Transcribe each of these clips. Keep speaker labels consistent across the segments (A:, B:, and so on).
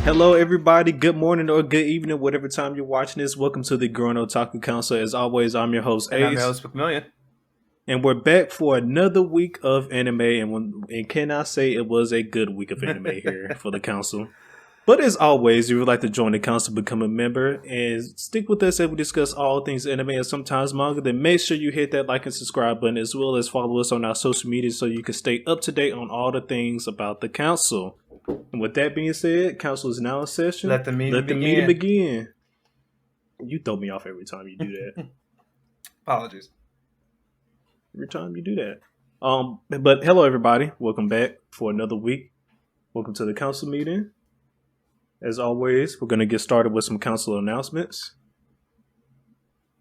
A: Hello, everybody. Good morning or good evening, whatever time you're watching this. Welcome to the Gurren Otaku Council. As always, I'm your host, Ace.
B: And I'm your host, McMillian.
A: And we're back for another week of anime. And can I say it was a good week of anime here for the council? But as always, if you would like to join the council, become a member, and stick with us as we discuss all things anime and sometimes manga, then make sure you hit that like and subscribe button, as well as follow us on our social media so you can stay up to date on all the things about the council. And with that being said, council is now in session.
B: Let the meeting
A: begin. You throw me off every time you do that.
B: Apologies.
A: Every time you do that. But hello everybody. Welcome back for another week. Welcome to the council meeting. As always, we're gonna get started with some council announcements.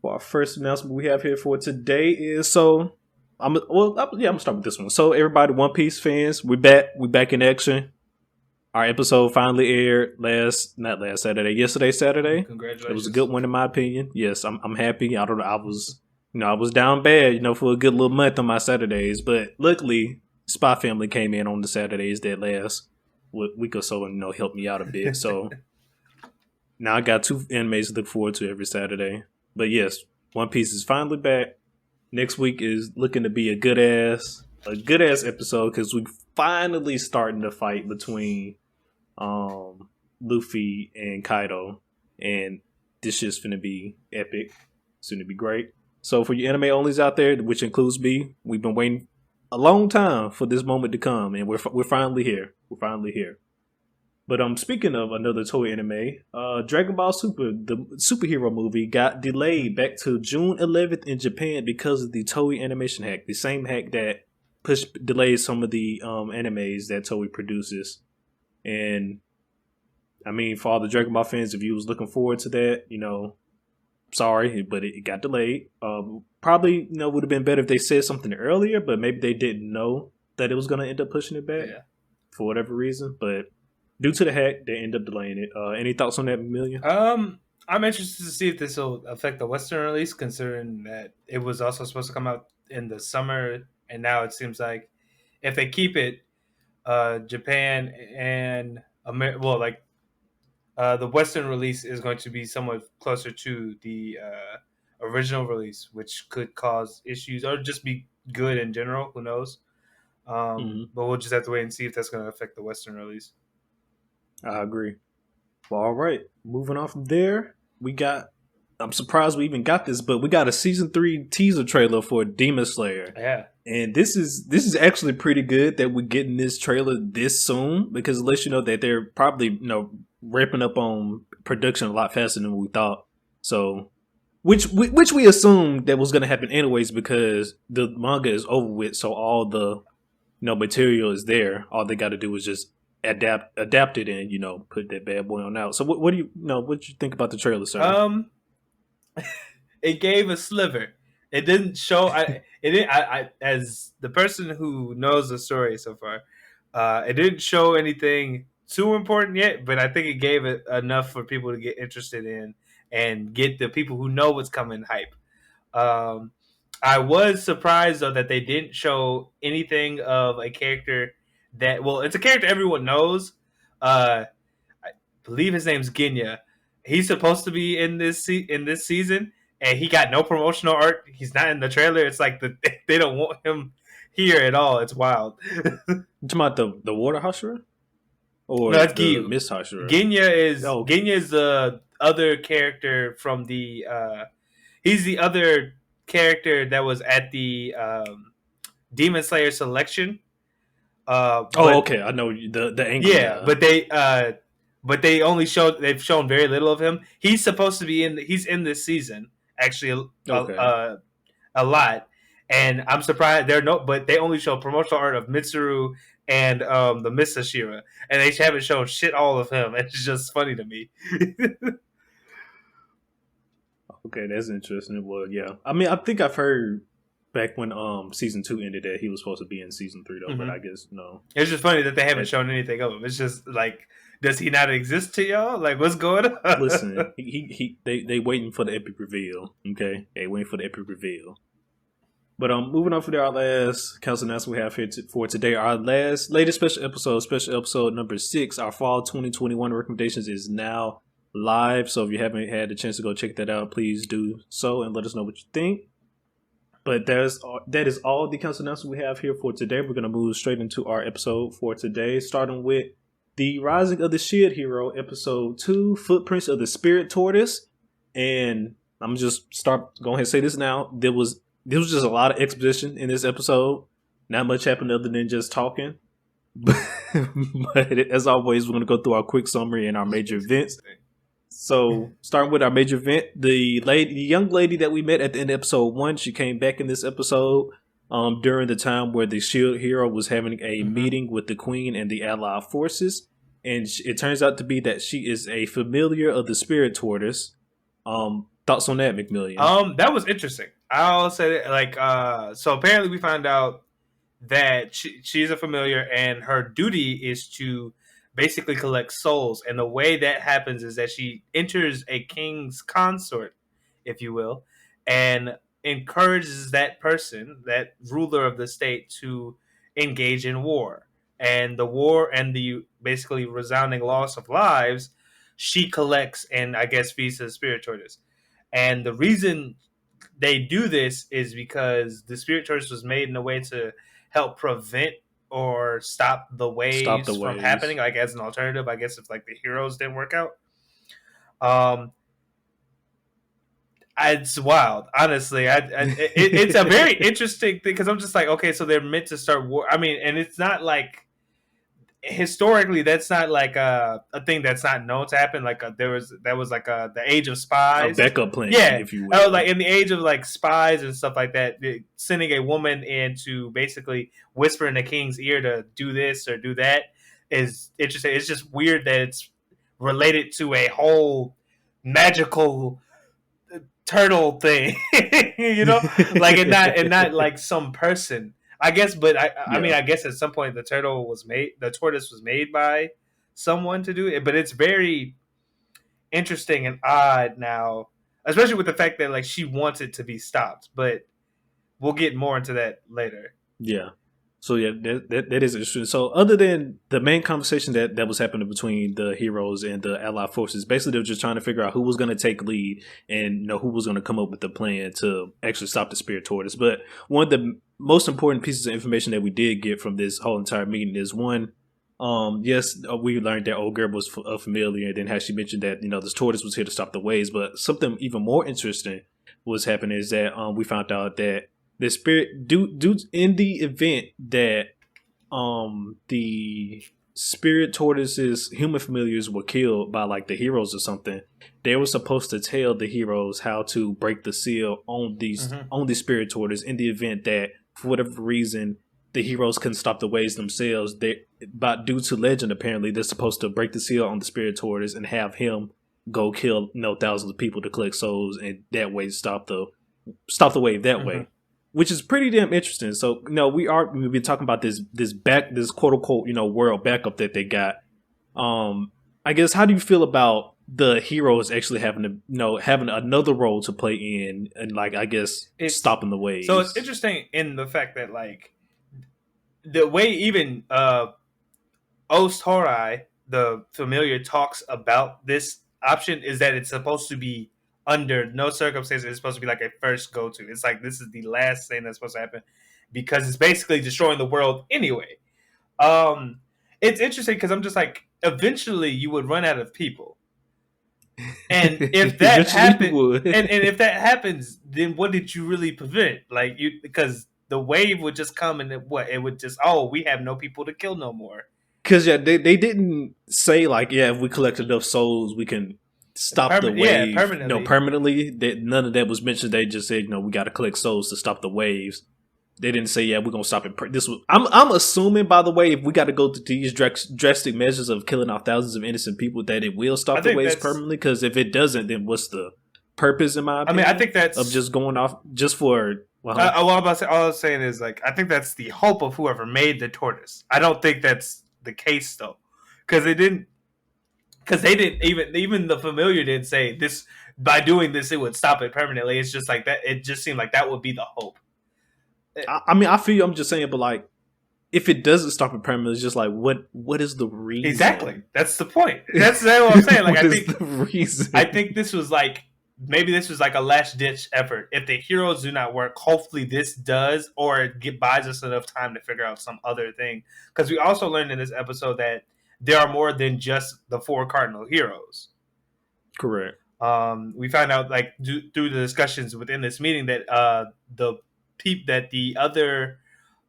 A: For our first announcement we have here for today is I'm gonna start with this one. So everybody, One Piece fans, we back in action. Our episode finally aired yesterday Saturday.
B: Congratulations.
A: It was a good one in my opinion. Yes, I'm happy. I was down bad, for a good little month on my Saturdays, but luckily SPYxFAMILY came in on the Saturdays that last week or so and helped me out a bit. So now I got two animes to look forward to every Saturday. But yes, One Piece is finally back. Next week is looking to be a good ass episode because we finally starting the fight between Luffy and Kaido, and this shit's finna be epic. It's gonna be great. So for you anime onlys out there, which includes me, we've been waiting a long time for this moment to come, and we're finally here. We're finally here. But speaking of another toy anime, Dragon Ball Super, the superhero movie, got delayed back to June 11th in Japan because of the Toei animation hack, the same hack that delayed some of the animes that Toei produces. And I mean, for all the Dragon Ball fans, if you was looking forward to that, sorry, but it got delayed. Probably, would have been better if they said something earlier, but maybe they didn't know that it was going to end up pushing it back for whatever reason. But due to the hack, they end up delaying it. Any thoughts on that, Million?
B: I'm interested to see if this will affect the Western release, considering that it was also supposed to come out in the summer, and now it seems like if they keep it, Japan and the Western release is going to be somewhat closer to the original release, which could cause issues or just be good in general. Who knows? But we'll just have to wait and see if that's going to affect the Western release.
A: I agree. Well, all right. Moving on from there, I'm surprised we even got this, but we got a season 3 teaser trailer for Demon Slayer.
B: Yeah.
A: And this is actually pretty good that we're getting this trailer this soon, because it lets you know that they're probably, ramping up on production a lot faster than we thought. So, which we assumed that was going to happen anyways, because the manga is over with, so all the material is there. All they got to do is just adapt it and put that bad boy on out. So what do what you think about the trailer, sir?
B: It gave a sliver. It didn't show. I as the person who knows the story so far, it didn't show anything too important yet. But I think it gave it enough for people to get interested in and get the people who know what's coming hype. I was surprised though that they didn't show anything of a character it's a character everyone knows. I believe his name's Genya. He's supposed to be in this season, and he got no promotional art. He's not in the trailer. It's like they don't want him here at all. It's wild.
A: You talking about the Water Hashira? Or
B: no, that's
A: the
B: Giyu.
A: Miss Hashira?
B: Genya is the other character from the. He's the other character that was at the Demon Slayer selection.
A: Okay, I know the angle.
B: Yeah, but they've shown very little of him. He's supposed to be he's in this season actually a lot, and I'm surprised but they only show promotional art of Mitsuru and the Miss Hashira, and they haven't shown shit all of him. It's just funny to me.
A: Okay, that's interesting. Well, yeah, I mean, I think I've heard back when season 2 ended that he was supposed to be in season 3 though, but I guess no.
B: It's just funny that they haven't shown anything of him. It's just like Does he not exist to y'all? Like, what's going on?
A: Listen, they waiting for the epic reveal. Okay, they waiting for the epic reveal. But moving on for our last council announcement we have here for today, our latest special episode number 6, our fall 2021 recommendations is now live. So if you haven't had the chance to go check that out, please do so and let us know what you think. But that is all the council announcements we have here for today. We're gonna move straight into our episode for today, starting with the Rising of the Shield Hero, episode 2, Footprints of the Spirit Tortoise. And I'm just go ahead and say this now. There was just a lot of exposition in this episode. Not much happened other than just talking. But as always, we're going to go through our quick summary and our major events. So, starting with our major event, the young lady that we met at the end of episode 1, she came back in this episode during the time where the Shield Hero was having a meeting with the Queen and the Allied forces. And it turns out to be that she is a familiar of the Spirit Tortoise. Thoughts on that, McMillian?
B: That was interesting. I'll say that, like, so apparently we found out that she's a familiar and her duty is to basically collect souls. And the way that happens is that she enters a king's consort, if you will, and encourages that person, that ruler of the state, to engage in war. And the war and the basically resounding loss of lives, she collects and I guess feeds to the Spirit Tortoise. And the reason they do this is because the Spirit Tortoise was made in a way to help prevent or stop the waves from happening, like as an alternative, I guess, if like the heroes didn't work out. It's wild, honestly. It's a very interesting thing because I'm just like, okay, so they're meant to start war. I mean, and it's not like historically that's not like a thing that's not known to happen. Like that was like the age of spies,
A: a backup plan,
B: yeah,
A: if you will.
B: Like in the age of like spies and stuff like that, sending a woman in to basically whisper in the king's ear to do this or do that is interesting. It's just weird that it's related to a whole magical turtle thing, you know, like and not like some person. I guess, but I mean, I guess at some point the tortoise was made by someone to do it, but it's very interesting and odd now, especially with the fact that like she wants it to be stopped, but we'll get more into that later.
A: Yeah. So yeah, that is interesting. So other than the main conversation that was happening between the heroes and the Allied forces, basically they were just trying to figure out who was going to take lead and who was going to come up with the plan to actually stop the Spirit Tortoise. But one of the most important pieces of information that we did get from this whole entire meeting is one, yes, we learned that old girl was a familiar, and then how she mentioned that this tortoise was here to stop the waves. But something even more interesting was happening is that we found out that the spirit do in the event that the Spirit Tortoise's human familiars were killed by like the heroes or something, they were supposed to tell the heroes how to break the seal on the Spirit Tortoise in the event that for whatever reason the heroes couldn't stop the waves themselves. But due to legend, apparently they're supposed to break the seal on the Spirit Tortoise and have him go kill thousands of people to collect souls, and that way stop the wave that way. Which is pretty damn interesting. So, we've been talking about this quote unquote, world backup that they got. I guess, how do you feel about the heroes actually having another role to play in, and like, I guess, stopping the waves?
B: So it's interesting in the fact that like the way even Ost Horai, the familiar, talks about this option is that it's supposed to be under no circumstances it's supposed to be like a first go-to. It's like this is the last thing that's supposed to happen because it's basically destroying the world anyway. It's interesting because I'm just like, eventually you would run out of people, and if that happens, and if that happens, then what did you really prevent? Like because the wave would just come and it would just we have no people to kill no more.
A: Because they didn't say like if we collect enough souls we can stop the wave permanently. None of that was mentioned. They just said we got to collect souls to stop the waves. They didn't say we're gonna stop it. I'm assuming, by the way, if we got to go to these drastic measures of killing off thousands of innocent people, that it will stop the waves permanently. Because if it doesn't, then what's the purpose, in my opinion?
B: I mean, I think that's
A: of just going off just for.
B: All I was saying is like, I think that's the hope of whoever made the tortoise. I don't think that's the case though, because it didn't. because they didn't even the familiar didn't say this by doing this it would stop it permanently. It's just like that. It just seemed like that would be the hope.
A: I mean, I feel you. I'm just saying, but like, if it doesn't stop it permanently, it's just like, what is the reason?
B: Exactly. That's the point. That's what I'm saying. Like,
A: what is the reason?
B: I think this was like maybe this was like a last ditch effort. If the heroes do not work, hopefully this does, or it buys us enough time to figure out some other thing. Because we also learned in this episode that there are more than just the four cardinal heroes.
A: Correct.
B: We found out like through the discussions within this meeting that the other,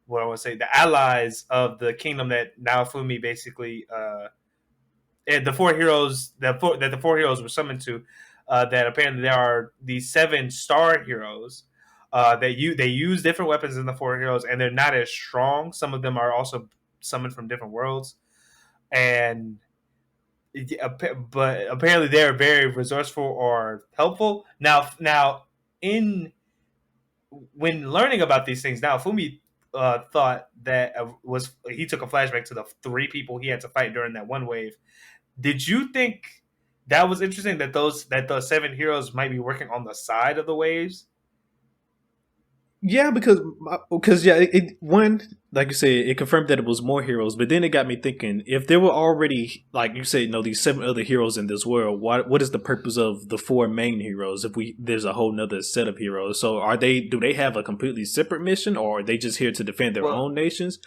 B: what I want to say, the allies of the kingdom that Naofumi basically and the four heroes that the four heroes were summoned to, that apparently there are these 7 star heroes that they use different weapons than the four heroes, and they're not as strong. Some of them are also summoned from different worlds, and but apparently they're very resourceful or helpful. Now in when learning about these things, now Fumi thought that he took a flashback to the 3 people he had to fight during that one wave. Did you think that was interesting that those 7 heroes might be working on the side of the waves?
A: Yeah, because yeah, one, like you said, it confirmed that it was more heroes, but then it got me thinking, if there were already, like you said, these 7 other heroes in this world, what is the purpose of the 4 main heroes if there's a whole nother set of heroes? So do they have a completely separate mission, or are they just here to defend their own nations?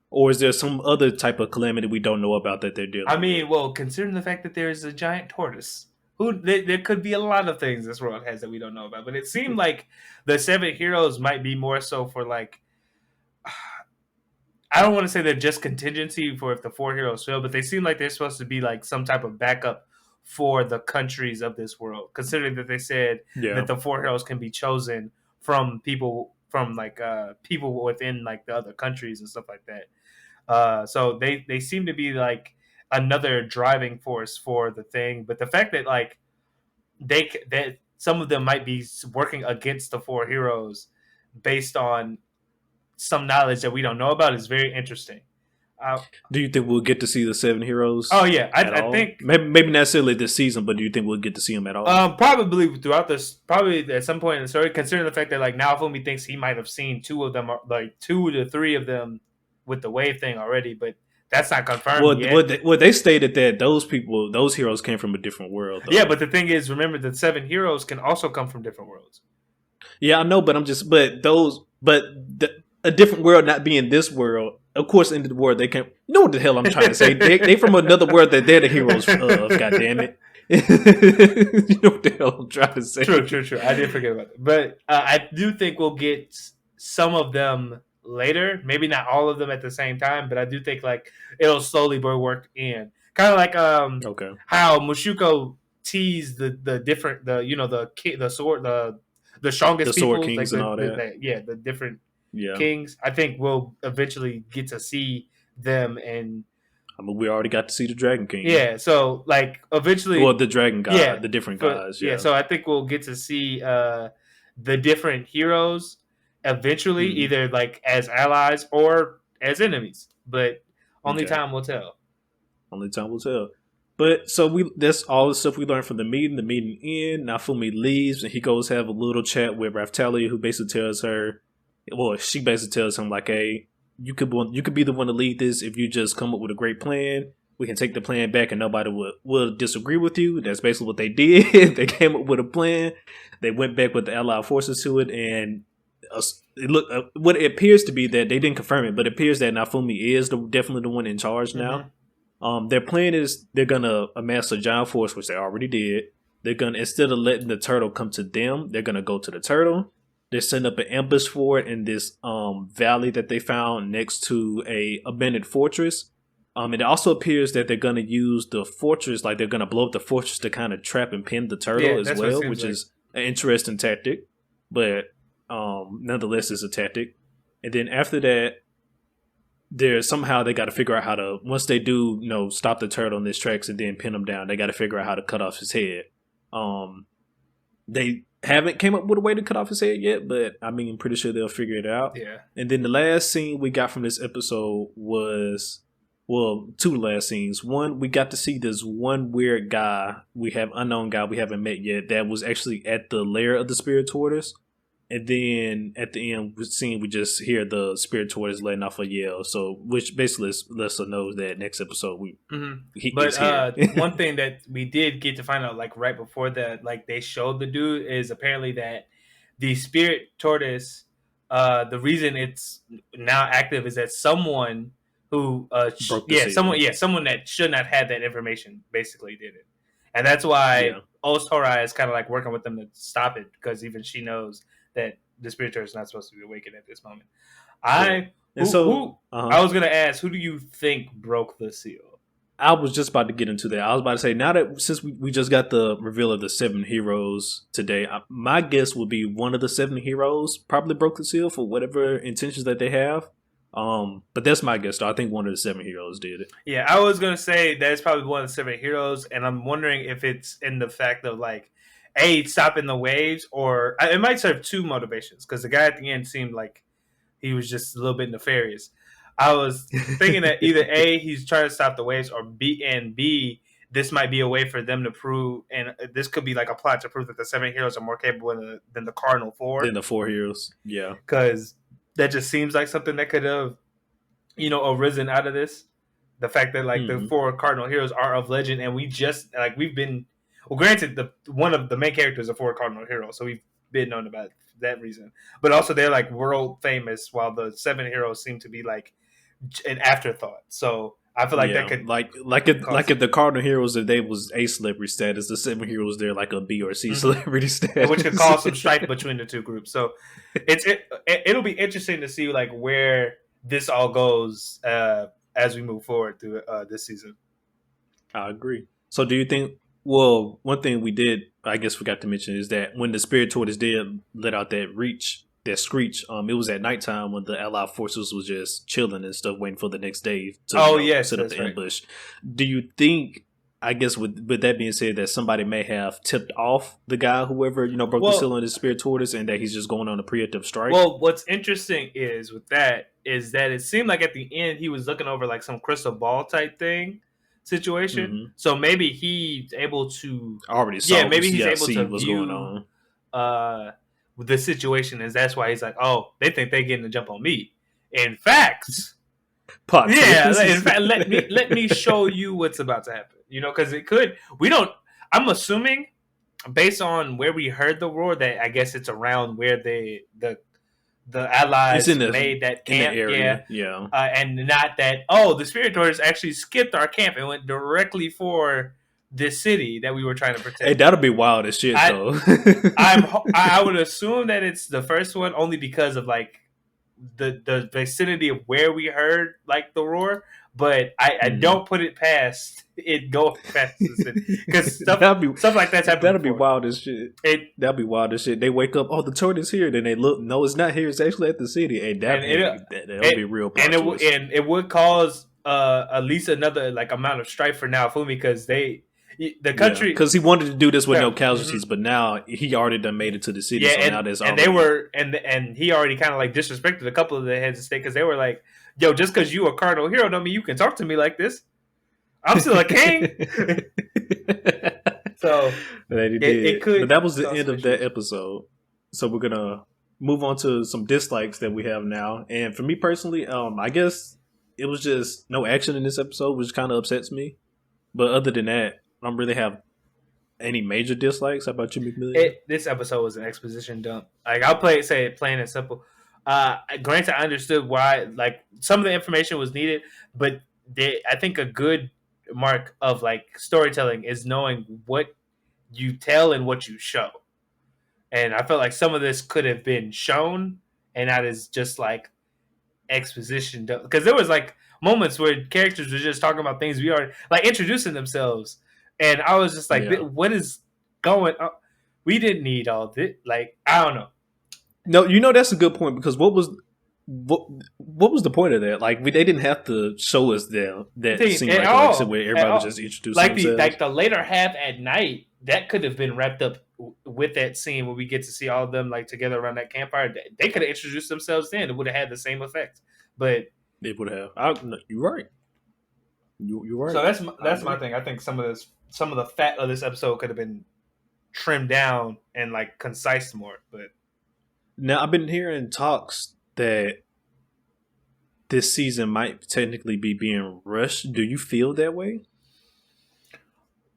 A: Or is there some other type of calamity we don't know about that they're dealing with?
B: I mean, well, considering the fact that there's a giant tortoise, there could be a lot of things this world has that we don't know about. But it seemed like the 7 heroes might be more so for like, I don't want to say they're just contingency for if the 4 heroes fail, but they seem like they're supposed to be like some type of backup for the countries of this world. Considering that they said that the 4 heroes can be chosen from people people within like the other countries and stuff like that. So they seem to be like another driving force for the thing. But the fact that like that some of them might be working against the 4 heroes based on some knowledge that we don't know about is very interesting.
A: Do you think we'll get to see the 7 heroes?
B: Oh yeah, I think
A: maybe not necessarily this season, but do you think we'll get to see them at all?
B: Probably throughout this, probably at some point in the story. Considering the fact that like Naofumi thinks he might have seen 2 of them, like 2 to 3 of them with the wave thing already, but that's not confirmed yet.
A: They stated that those heroes came from a different world. Though.
B: Yeah, but the thing is, remember that 7 heroes can also come from different worlds.
A: Yeah, I know, but a different world not being this world. Of course, in the world they can't. You know what the hell I'm trying to say? They from another world that they're the heroes of. God damn it! You know what the hell I'm trying to say?
B: True. I did forget about that, but I do think we'll get some of them later. Maybe not all of them at the same time, but I do think like it'll slowly work in. Kind of like how Mushuko teased the different the sword the strongest people,
A: sword kings
B: like
A: and all that.
B: the different kings. I think we'll eventually get to see them, and
A: I mean, we already got to see the Dragon King.
B: Yeah, so like eventually,
A: the Dragon God, the different gods. Yeah,
B: so I think we'll get to see the different heroes eventually, either like as allies or as enemies. But only time will tell.
A: Only time will tell. But so that's all the stuff we learned from the meeting. The meeting ends. Naofumi leaves and he goes have a little chat with Raftalia, who basically tells her, well, she basically tells him like, "Hey, you could be the one to lead this if you just come up with a great plan. We can take the plan back and nobody will disagree with you." That's basically what they did. They came up with a plan. They went back with the Allied forces to it, and what it appears to be that they didn't confirm it, but it appears that Naofumi is definitely the one in charge now. Their plan is they're gonna amass a giant force, which they already did. They're gonna, instead of letting the turtle come to them, they're gonna go to the turtle. They're setting up an ambush for it in this valley that they found next to a abandoned fortress. It also appears that they're gonna use the fortress, like they're gonna blow up the fortress to kind of trap and pin the turtle as well, which is an interesting tactic. But nonetheless, it's a tactic. And then after that, somehow they got to figure out how to, once they do, stop the turtle in his tracks and then pin him down, they got to figure out how to cut off his head. They haven't came up with a way to cut off his head yet, but I mean, I'm pretty sure they'll figure it out.
B: Yeah.
A: And then the last scene we got from this episode was well, two last scenes. One, we got to see this one weird guy, unknown guy we haven't met yet, that was actually at the lair of the spirit tortoise. And then at the end, we just hear the spirit tortoise letting off a yell. So, which basically lets us know that next episode
B: But
A: he's here.
B: one thing that we did get to find out, like right before that, like they showed the dude, is apparently that the spirit tortoise, the reason it's now active is that someone who,
A: Broke the seal.
B: someone that should not have that information basically did it, and that's why
A: Yeah,
B: Ostora is kind of like working with them to stop it, because even she knows that the spirit tortoise is not supposed to be awakened at this moment.
A: correct.
B: I
A: And so,
B: I was gonna ask, who do you think broke the seal?
A: I was just about to get into that. I was about to say, now that since we just got the reveal of the seven heroes today, my guess would be one of the seven heroes probably broke the seal for whatever intentions that they have. But that's my guess. Though. I think one of the seven heroes did it.
B: Yeah, I was gonna say that's probably one of the seven heroes, and I'm wondering if it's in the fact of like, a stopping the waves, or it might serve two motivations, because the guy at the end seemed like he was just a little bit nefarious. I was thinking that either A, he's trying to stop the waves, or B, this might be a way for them to prove, and this could be like a plot to prove that the seven heroes are more capable than the Cardinal
A: Then
B: Four,
A: the four heroes. Yeah.
B: because that just seems like something that could have, arisen out of this. The fact that like the
A: Hmm.
B: four cardinal heroes are of legend, and we just like we've been, well, granted, the one of the main characters are four cardinal heroes, so we've been known about that reason. But also they're like world famous, while the seven heroes seem to be like an afterthought. So I feel like that
A: Yeah,
B: could
A: like
B: cause,
A: if the cardinal heroes if they was A celebrity status, the seven heroes they're like a B or C
B: mhm,
A: celebrity
B: which could
A: status.
B: cause some strife between the two groups. So it'll be interesting to see like where this all goes as we move forward through this season.
A: I agree. So do you think? Well, one thing we did, I guess, forgot to mention is that when the spirit tortoise did let out that screech, it was at nighttime when the Allied forces was just chilling and stuff, waiting for the next day to
B: Oh yes,
A: set up
B: that's
A: the
B: right.
A: ambush. Do you think? I guess with that being said, that somebody may have tipped off the guy, whoever broke the seal
B: Well,
A: on his spirit tortoise, and that he's just going on a preemptive strike.
B: what's interesting is with that is that it seemed like at the end he was looking over like some crystal ball type thing situation.
A: Mm-hmm.
B: So maybe he's able to,
A: I already
B: yeah,
A: saw,
B: maybe he's
A: yeah,
B: able
A: see
B: to
A: what's going
B: view
A: on.
B: uh the situation, and that's why he's like, oh, they think they're getting the jump on me. In fact,
A: Plot
B: yeah, in
A: twist.
B: fact, let me show you what's about to happen. Because it could. We don't. I'm assuming, based on where we heard the roar, that I guess it's around where the
A: It's in
B: allies
A: the
B: made that
A: in the
B: camp. Yeah,
A: area, yeah.
B: and not that. The spirit tortoise actually skipped our camp and went directly for this city that we were trying to
A: Hey,
B: protect.
A: that'll be wild as shit,
B: I
A: though.
B: I would assume that it's the first one, only because of like the vicinity of where we heard like the roar. But I
A: Mhm.
B: don't put it past it going past the city, because
A: that'll be
B: stuff like that's happened
A: that'll be
B: before.
A: wild as shit.
B: It
A: That'll be wild as shit. They wake up, oh, the tortoise here. Then they look, no, it's not here. It's actually at the city. Hey,
B: and
A: that'll be
B: it
A: a real plot twist.
B: and it would cause at least another like amount of strife for now Naofumi, because the
A: Yeah,
B: country,
A: because he wanted to do this with
B: yeah,
A: no
B: mhm.
A: casualties, but now he already done made it to the city,
B: Yeah,
A: so now there's
B: and they
A: already
B: were and he already kind of like disrespected a couple of the heads of state, because they were like, yo, just because you a cardinal hero don't mean you can talk to me like this. I'm still a king. So
A: that he
B: it
A: did. But
B: could
A: that was the
B: cause
A: end
B: some
A: of that
B: issues.
A: episode. So we're gonna move on to some dislikes that we have now. And for me personally, I guess it was just no action in this episode, which kind of upsets me. But other than that, I don't really have any major dislikes. How about you, McMillian?
B: This episode was an exposition dump. Like, I'll say it plain and simple. Granted, I understood why like some of the information was needed, but I think a good mark of like storytelling is knowing what you tell and what you show. And I felt like some of this could have been shown, and that is just like exposition, because there was like moments where characters were just talking about things we already like introducing themselves, and I was just like,
A: Yeah.
B: what is going on? We didn't need all this. Like, I don't know.
A: No, that's a good point because what was the point of that? Like they didn't have to show us that
B: Thing
A: scene
B: at
A: right there. Like I said,
B: all,
A: where
B: at
A: everybody was
B: all.
A: just introducing
B: Like the
A: themselves.
B: later half at night, that could have been wrapped up with that scene where we get to see all of them like together around that campfire. They could have introduced themselves then. It would have had the same effect. But
A: They would have. No, you're right. You're
B: So
A: right. I
B: that's my
A: agree.
B: thing. I think some of the fat of this episode could have been trimmed down and like concise more. But
A: Now I've been hearing talks that this season might technically be being rushed. Do you feel that way?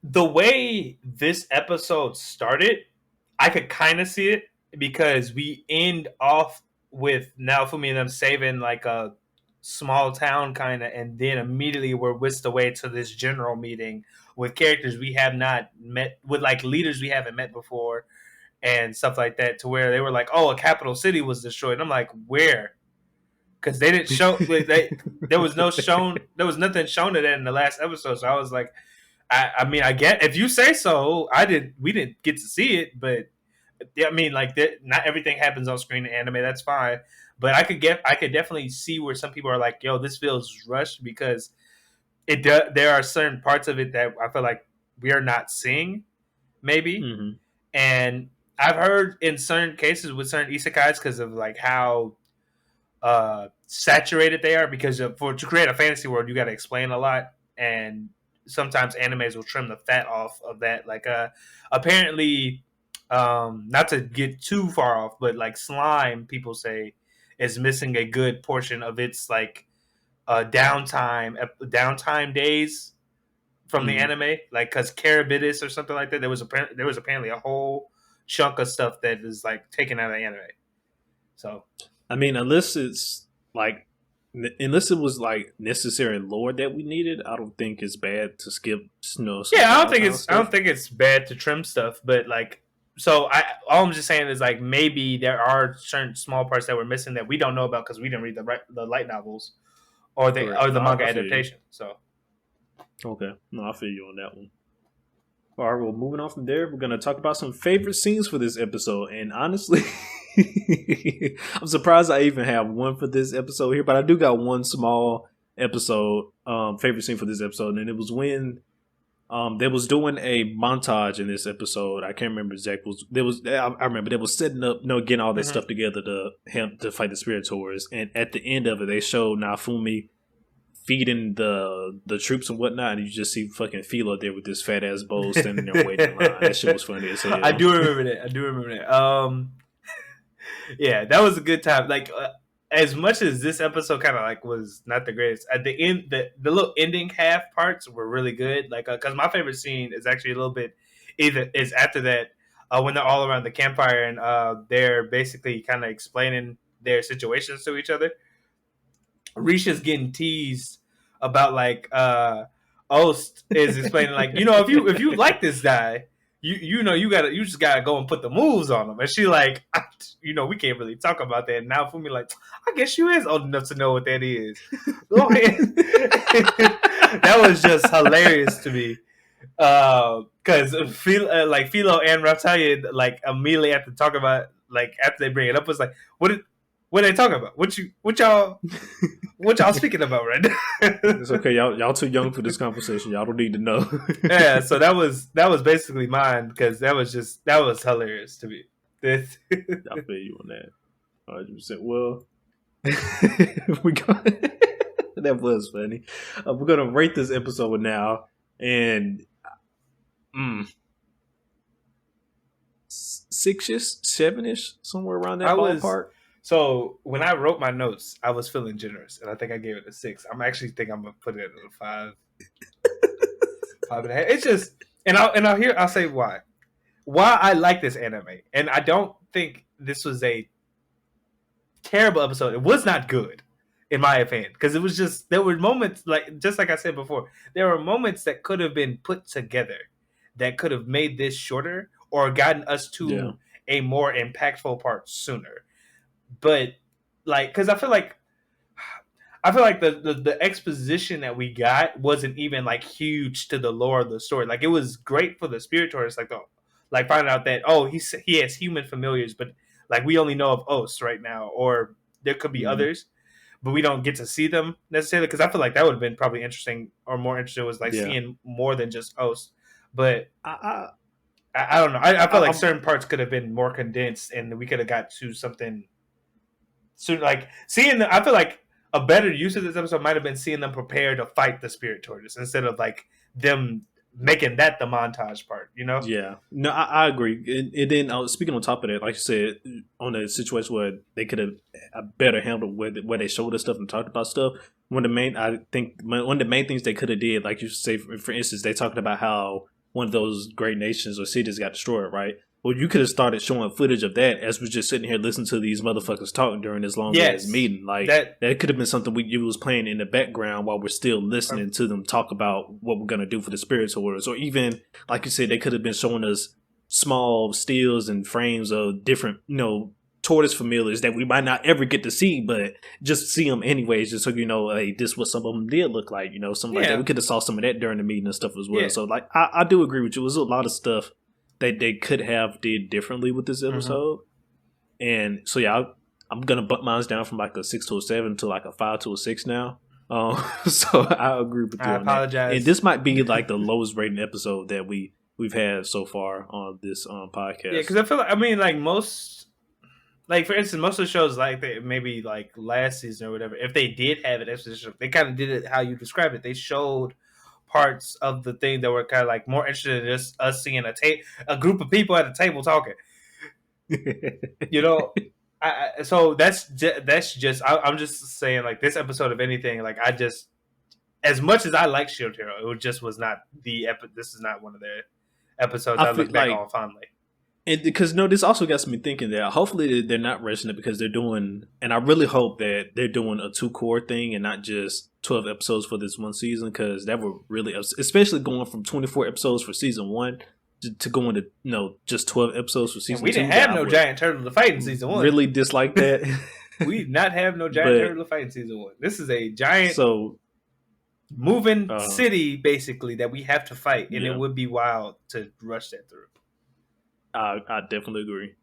B: the way this episode started, I could kind of see it because we end off with Naofumi and them saving like a small town kind of, and then immediately we're whisked away to this general meeting with characters we have not met, with like leaders we haven't met before and stuff like that, to where they were like, "Oh, a capital city was destroyed." And I'm like, "Where?" Because they didn't show. There was no shown. There was nothing shown of that in the last episode. So I was like, I mean, I get if you say so. I did. We didn't get to see it, but yeah, I mean, like not everything happens on screen in anime. That's fine. But I could definitely see where some people are like, "Yo, this feels rushed," because there are certain parts of it that I feel like we are not seeing, maybe.
A: Hmm.
B: And I've heard in certain cases with certain isekais, because of like how saturated they are, because for to create a fantasy world you got to explain a lot, and sometimes animes will trim the fat off of that, like apparently, not to get too far off, but like slime, people say, is missing a good portion of its like downtime days from the
A: Hmm.
B: anime, like because Carabitis or something like that, there was apparently a whole chunk of stuff that is like taken out of the anime. So
A: I mean, unless it was like necessary lore that we needed, I don't think it's bad to skip some
B: yeah,
A: downtime
B: I don't
A: stuff.
B: think it's bad to trim stuff, but like, so I all I'm just saying is like maybe there are certain small parts that we're missing that we don't know about because we didn't read the light novels
A: Correct.
B: or
A: No,
B: the manga
A: I feel you.
B: adaptation. So
A: Okay. No, I feel you on that one. All right, well, moving on from there, we're going to talk about some favorite scenes for this episode. And honestly, I'm surprised I even have one for this episode here, but I do got one small episode, favorite scene for this episode. And it was when they was doing a montage in this episode. I can't remember exactly. I remember they was setting up, getting all that
B: mm-hmm.
A: stuff together to fight the spirit tours. And at the end of it, they showed Nafumi feeding the troops and whatnot, and you just see fucking Philo there with this fat ass bowl standing there waiting in line. That shit was funny as
B: I
A: hell.
B: do remember that. I do remember that. Yeah, that was a good time. Like, as much as this episode kind of like was not the greatest, at the end, the little ending half parts were really good. Like, because my favorite scene is actually a little bit either is after that, when they're all around the campfire and they're basically kind of explaining their situations to each other. Risha's getting teased about like Ost is explaining like, if you like this guy, you just gotta go and put the moves on him. And she like, we can't really talk about that now. For me, like, I guess you is old enough to know what that is. Go ahead. That was just hilarious to me. Because like Philo and Raptalia, like immediately after talk about, like after they bring it up, was like, what are they talking about? What y'all speaking about right now?
A: It's okay, y'all too young for this conversation. Y'all don't need to know.
B: Yeah, so that was basically mine, because that was hilarious to me.
A: I feel you on that. 100%. Well, we got that was funny. We're gonna rate this episode now, and six-ish, seven-ish, somewhere around that
B: I was
A: ballpark.
B: so when I wrote my notes, I was feeling generous, and I think I gave it a 6. I'm actually think I'm gonna put it at a 5, 5.5. It's just, and I'll say why I like this anime, and I don't think this was a terrible episode. It was not good, in my opinion, because it was just, there were moments, like just like I said before, there were moments that could have been put together that could have made this shorter or gotten us
A: Yeah.
B: to a more impactful part sooner. But like, because I feel like the exposition that we got wasn't even like huge to the lore of the story. Like, it was great for the spirit tourists, like finding out that, oh, he has human familiars, but like we only know of Os right now, or there could be
A: Mm-hmm.
B: others, but we don't get to see them necessarily. Because I feel like that would have been probably interesting, or more interesting, was like
A: Yeah.
B: seeing more than just Os. But
A: I,
B: I don't know. I felt like
A: I'm
B: certain parts could have been more condensed, and we could have got to something soon. Like seeing, I feel like a better use of this episode might have been seeing them prepare to fight the spirit tortoise instead of like them making that the montage part, you know?
A: Yeah, no, I agree. And then speaking on top of that, like you said, on a situation where they could have better handled where they showed us stuff and talked about stuff. I think one of the main things they could have did, like you say, for instance, they talked about how one of those great nations or cities got destroyed, right? Well, you could have started showing footage of that as we're just sitting here listening to these motherfuckers talking during this long ass meeting. Like that could have been something you was playing in the background while we're still listening to them talk about what we're gonna do for the spiritual orders. Or even, like you said, they could have been showing us small stills and frames of different, tortoise familiars that we might not ever get to see, but just see them anyways, just so you know, hey, this is what some of them did look like. Something like that. We could have saw some of that during the meeting and stuff as well. So, like, I do agree with you. It was a lot of stuff that they could have did differently with this episode. And so I'm gonna butt mine down from like a 6 to a 7 to like a 5 to a 6 now. So I agree with you. I
B: apologize.
A: And this might be like the lowest rating episode that we've had so far on this podcast.
B: Yeah, because I feel like most, like for instance, most of the shows like maybe like last season or whatever, if they did have an exposition, they kind of did it how you described it. They showed parts of the thing that were kind of like more interested in just us seeing a group of people at a table talking. So that's just I'm just saying, like, this episode, of anything, like, I just, as much as I like Shield Hero, it just was not this is not one of the episodes I look back on fondly.
A: And because this also got me thinking that hopefully they're not rushing it, because they're doing, and I really hope that they're doing a 2-core thing and not just 12 episodes for this one season, because that would really, especially going from 24 episodes for season 1 to going to just 12 episodes for season 2.
B: We didn't have no giant turtle to fight in season 1.
A: Really dislike that.
B: We did not have no giant turtle to fight in season 1. This is a giant moving city basically that we have to fight, and it would be wild to rush that through.
A: I definitely agree.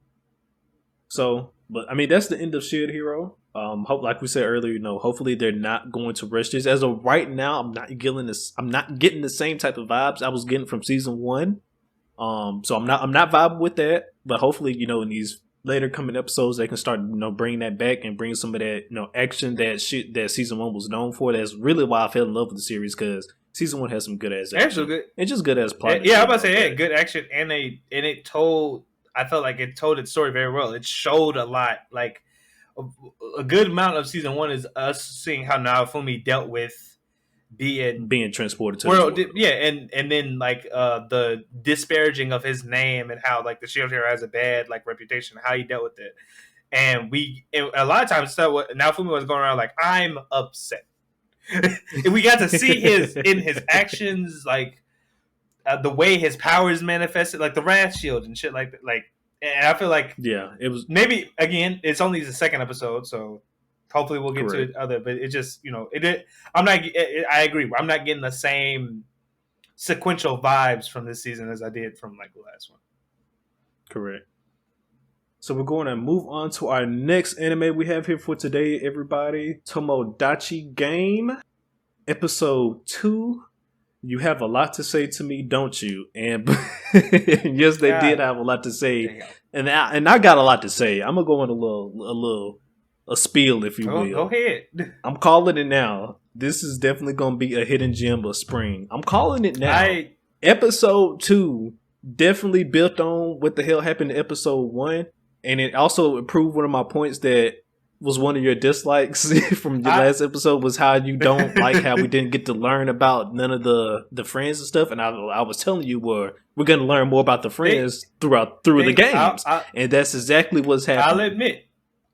A: So, but I mean, that's the end of Shield Hero. Hope, like we said earlier, hopefully they're not going to rush this. As of right now, I'm not getting the same type of vibes I was getting from season 1. So I'm not vibing with that. But hopefully, in these later coming episodes, they can start, bringing that back and bring some of that, action that season 1 was known for. That's really why I fell in love with the series, because season 1 has some good ass action.
B: Good.
A: It's just good ass plot.
B: Yeah, I'm about to say, good action, and it told. I felt like it told its story very well. It showed a lot. Like a good amount of season 1 is us seeing how Naofumi dealt with being
A: transported to the world.
B: Yeah, and then like the disparaging of his name, and how like the Shield Hero has a bad like reputation, how he dealt with it. And a lot of times Naofumi was going around like, I'm upset. And we got to see in his actions, like the way his powers manifested, like the Wrath Shield and shit like that. Like, and I feel like
A: it was,
B: maybe again, it's only the second episode, so hopefully we'll get to other. But it just I agree. I'm not getting the same sequential vibes from this season as I did from like the last one.
A: Correct. So we're going to move on to our next anime we have here for today, everybody. Tomodachi Game, episode 2. You have a lot to say to me, don't you? And yes, they did have a lot to say, and I got a lot to say. I'm gonna go in a spiel, if you will.
B: Go ahead.
A: I'm calling it now. This is definitely gonna be a hidden gem of spring. I'm calling it now. Episode 2 definitely built on what the hell happened in episode 1. And it also proved one of my points that was one of your dislikes from your last episode, was how you don't like how we didn't get to learn about none of the friends and stuff. And I was telling you, we're going to learn more about the friends through the games. And that's exactly what's happening.
B: I'll admit,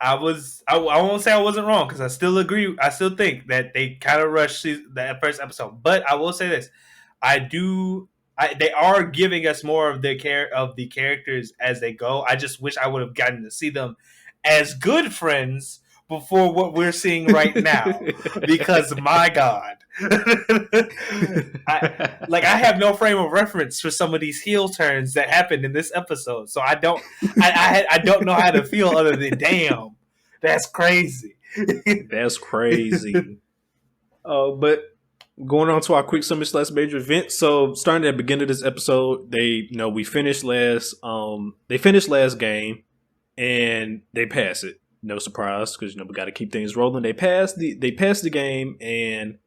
B: I won't say I wasn't wrong, because I still agree. I still think that they kind of rushed the first episode. But I will say this. They are giving us more of the characters as they go. I just wish I would have gotten to see them as good friends before what we're seeing right now. Because my God, I have no frame of reference for some of these heel turns that happened in this episode. So I don't know how to feel other than damn, that's crazy.
A: That's crazy. But going on to our quick summary / major event. So starting at the beginning of this episode, we finished last game, and they pass it. No surprise, because we got to keep things rolling. They passed the game, and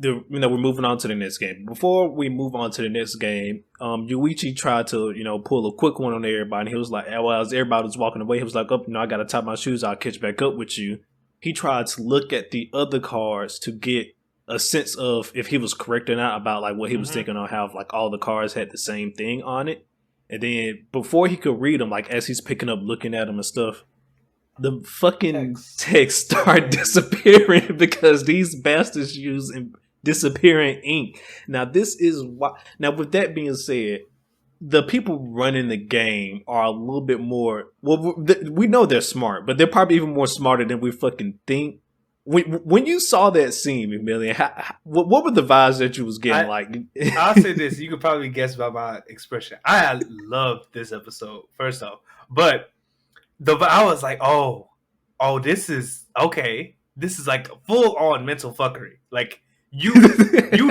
A: we're moving on to the next game. Before we move on to the next game, Yuichi tried to pull a quick one on everybody. And he was like, well, as everybody was walking away, he was like, "Oh, I got to tie my shoes. I'll catch back up with you." He tried to look at the other cards to get a sense of if he was correct or not about like what he was thinking on how like all the cards had the same thing on it. And then before he could read them, like as he's picking up, looking at them and stuff, the fucking text start disappearing because these bastards use disappearing ink. Now this is why. Now with that being said, the people running the game are a little bit more. Well, we know they're smart, but they're probably even more smarter than we fucking think. When you saw that scene, McMillian, what were the vibes that you was getting?
B: I'll say this: you could probably guess by my expression. I loved this episode, first off, but I was like, oh, this is okay. This is like full on mental fuckery. Like you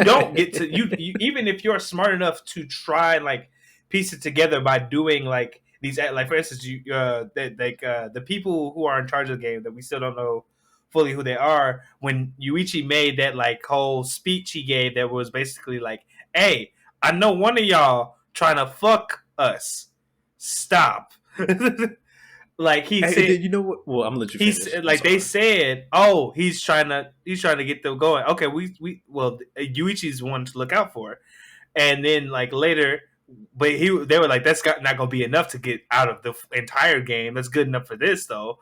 B: don't get to you even if you're smart enough to try and like piece it together by doing like these, like for instance, the people who are in charge of the game that we still don't know fully who they are. When Yuichi made that like whole speech he gave, that was basically like, "Hey, I know one of y'all trying to fuck us. Stop." Like he said,
A: you know what? Well, I'm gonna let you finish.
B: He's like they said, "Oh, he's trying to get them going." Okay, Yuichi's one to look out for, and then like later, but they were like, "That's not gonna be enough to get out of the entire game. That's good enough for this though."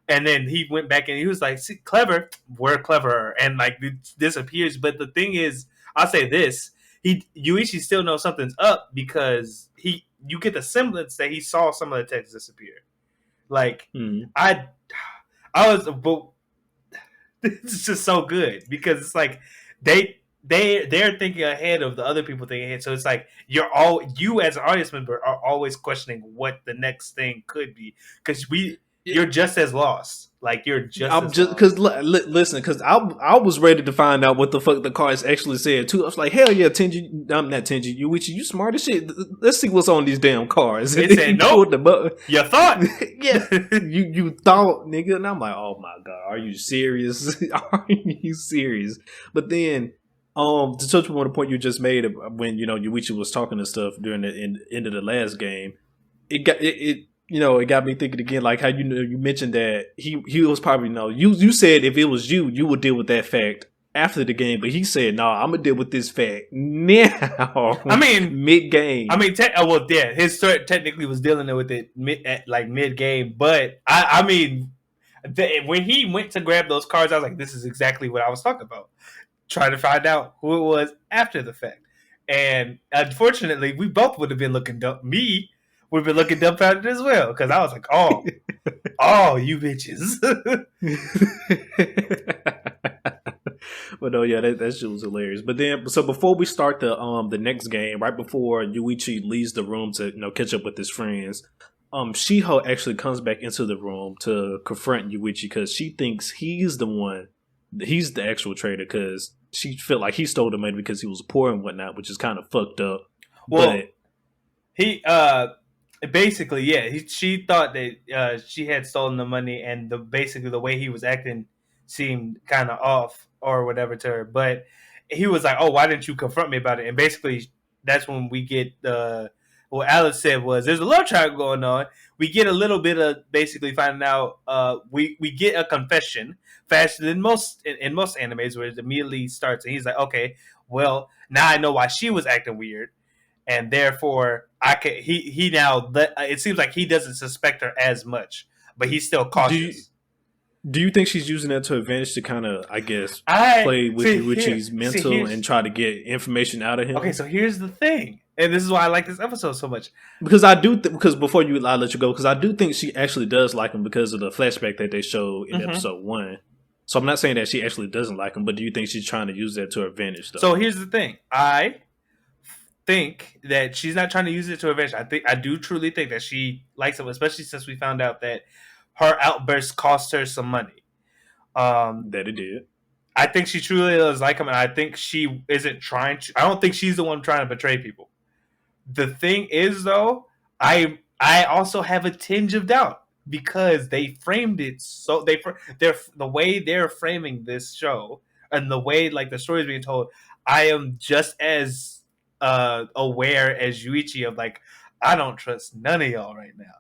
B: And then he went back and he was like, "See, clever, we're cleverer," and like it disappears. But the thing is, I'll say this: Yuichi still knows something's up because you get the semblance that he saw some of the text disappear. Like I was, but it's just so good because it's like they're thinking ahead of the other people thinking ahead. So it's like you as an audience member are always questioning what the next thing could be because you're just as lost. Like you're just.
A: I'm just because listen, because I was ready to find out what the fuck the cards actually said too. I was like, hell yeah, Tenji, I'm not Tenji, Yuichi, you smart as shit. Let's see what's on these damn cards.
B: It said no. You thought,
A: yeah, you thought, nigga, and I'm like, oh my god, are you serious? Are you serious? But then, to touch on the point you just made when Yuichi was talking and stuff during the end of the last game, it got me thinking again, like how you mentioned that he was probably you said if it was you would deal with that fact after the game, but he said no, I'm gonna deal with this fact now.
B: I mean,
A: mid game.
B: I mean, his threat technically was dealing with it mid game, but I mean, when he went to grab those cards, I was like, this is exactly what I was talking about, trying to find out who it was after the fact, and unfortunately, we both would have been looking dumb. Me would have been looking dumbfounded as well because I was like, oh, you bitches.
A: But no, yeah, that shit was hilarious. But then, so before we start the next game, right before Yuichi leaves the room to catch up with his friends, Shiho actually comes back into the room to confront Yuichi because she thinks he's the actual traitor because she felt like he stole the money because he was poor and whatnot, which is kind of fucked up.
B: Well,
A: but
B: he basically, yeah, she thought that she had stolen the money, and basically the way he was acting seemed kind of off or whatever to her. But he was like, "Oh, why didn't you confront me about it?" And basically, that's when we get what Alice said was there's a love triangle going on. We get a little bit of basically finding out. We get a confession faster than most in most animes, where it immediately starts, and he's like, "Okay, well, now I know why she was acting weird." And therefore, he now. It seems like he doesn't suspect her as much, but he's still cautious.
A: Do you think she's using that to advantage to kind of, I guess, play with Yuichi's mental and try to get information out of him?
B: Okay, so here's the thing, and this is why I like this episode so much.
A: Because I do, because before I let you go, because I do think she actually does like him because of the flashback that they show in episode 1. So I'm not saying that she actually doesn't like him, but do you think she's trying to use that to her advantage, though?
B: So here's the thing, I think that she's not trying to use it to advantage. I do truly think that she likes him, especially since we found out that her outburst cost her some money.
A: That it did.
B: I think she truly does like him, and I think she isn't trying to. I don't think she's the one trying to betray people. The thing is, though, I also have a tinge of doubt because they framed it so they're the way they're framing this show and the way like the story is being told. I am just as aware as Yuichi of like I don't trust none of y'all right now.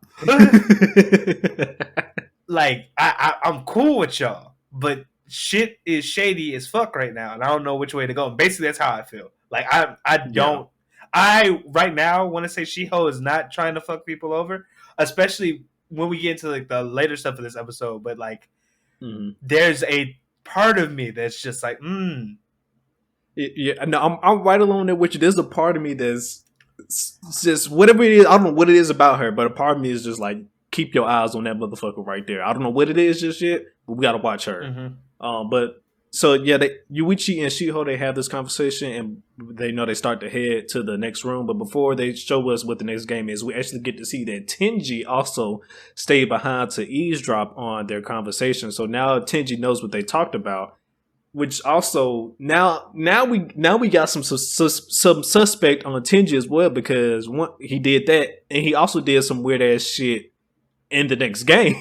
B: Like I'm cool with y'all, but shit is shady as fuck right now, and I don't know which way to go. And basically, that's how I feel. Like I
A: Yeah.
B: don't. I right now want to say Shiho is not trying to fuck people over, especially when we get into like the later stuff of this episode. But like, there's a part of me that's just like,
A: Yeah, no, I'm right along there with you. There's a part of me that's just whatever it is. I don't know what it is about her, but a part of me is just like keep your eyes on that motherfucker right there. I don't know what it is just yet, but we gotta watch her. But so yeah, Yuichi and Shiho they have this conversation and they know they start to head to the next room. But before they show us what the next game is, we actually get to see that Tenji also stayed behind to eavesdrop on their conversation. So now Tenji knows what they talked about. Which also now we got some suspect on Tenji as well because he did that and he also did some weird ass shit in the next game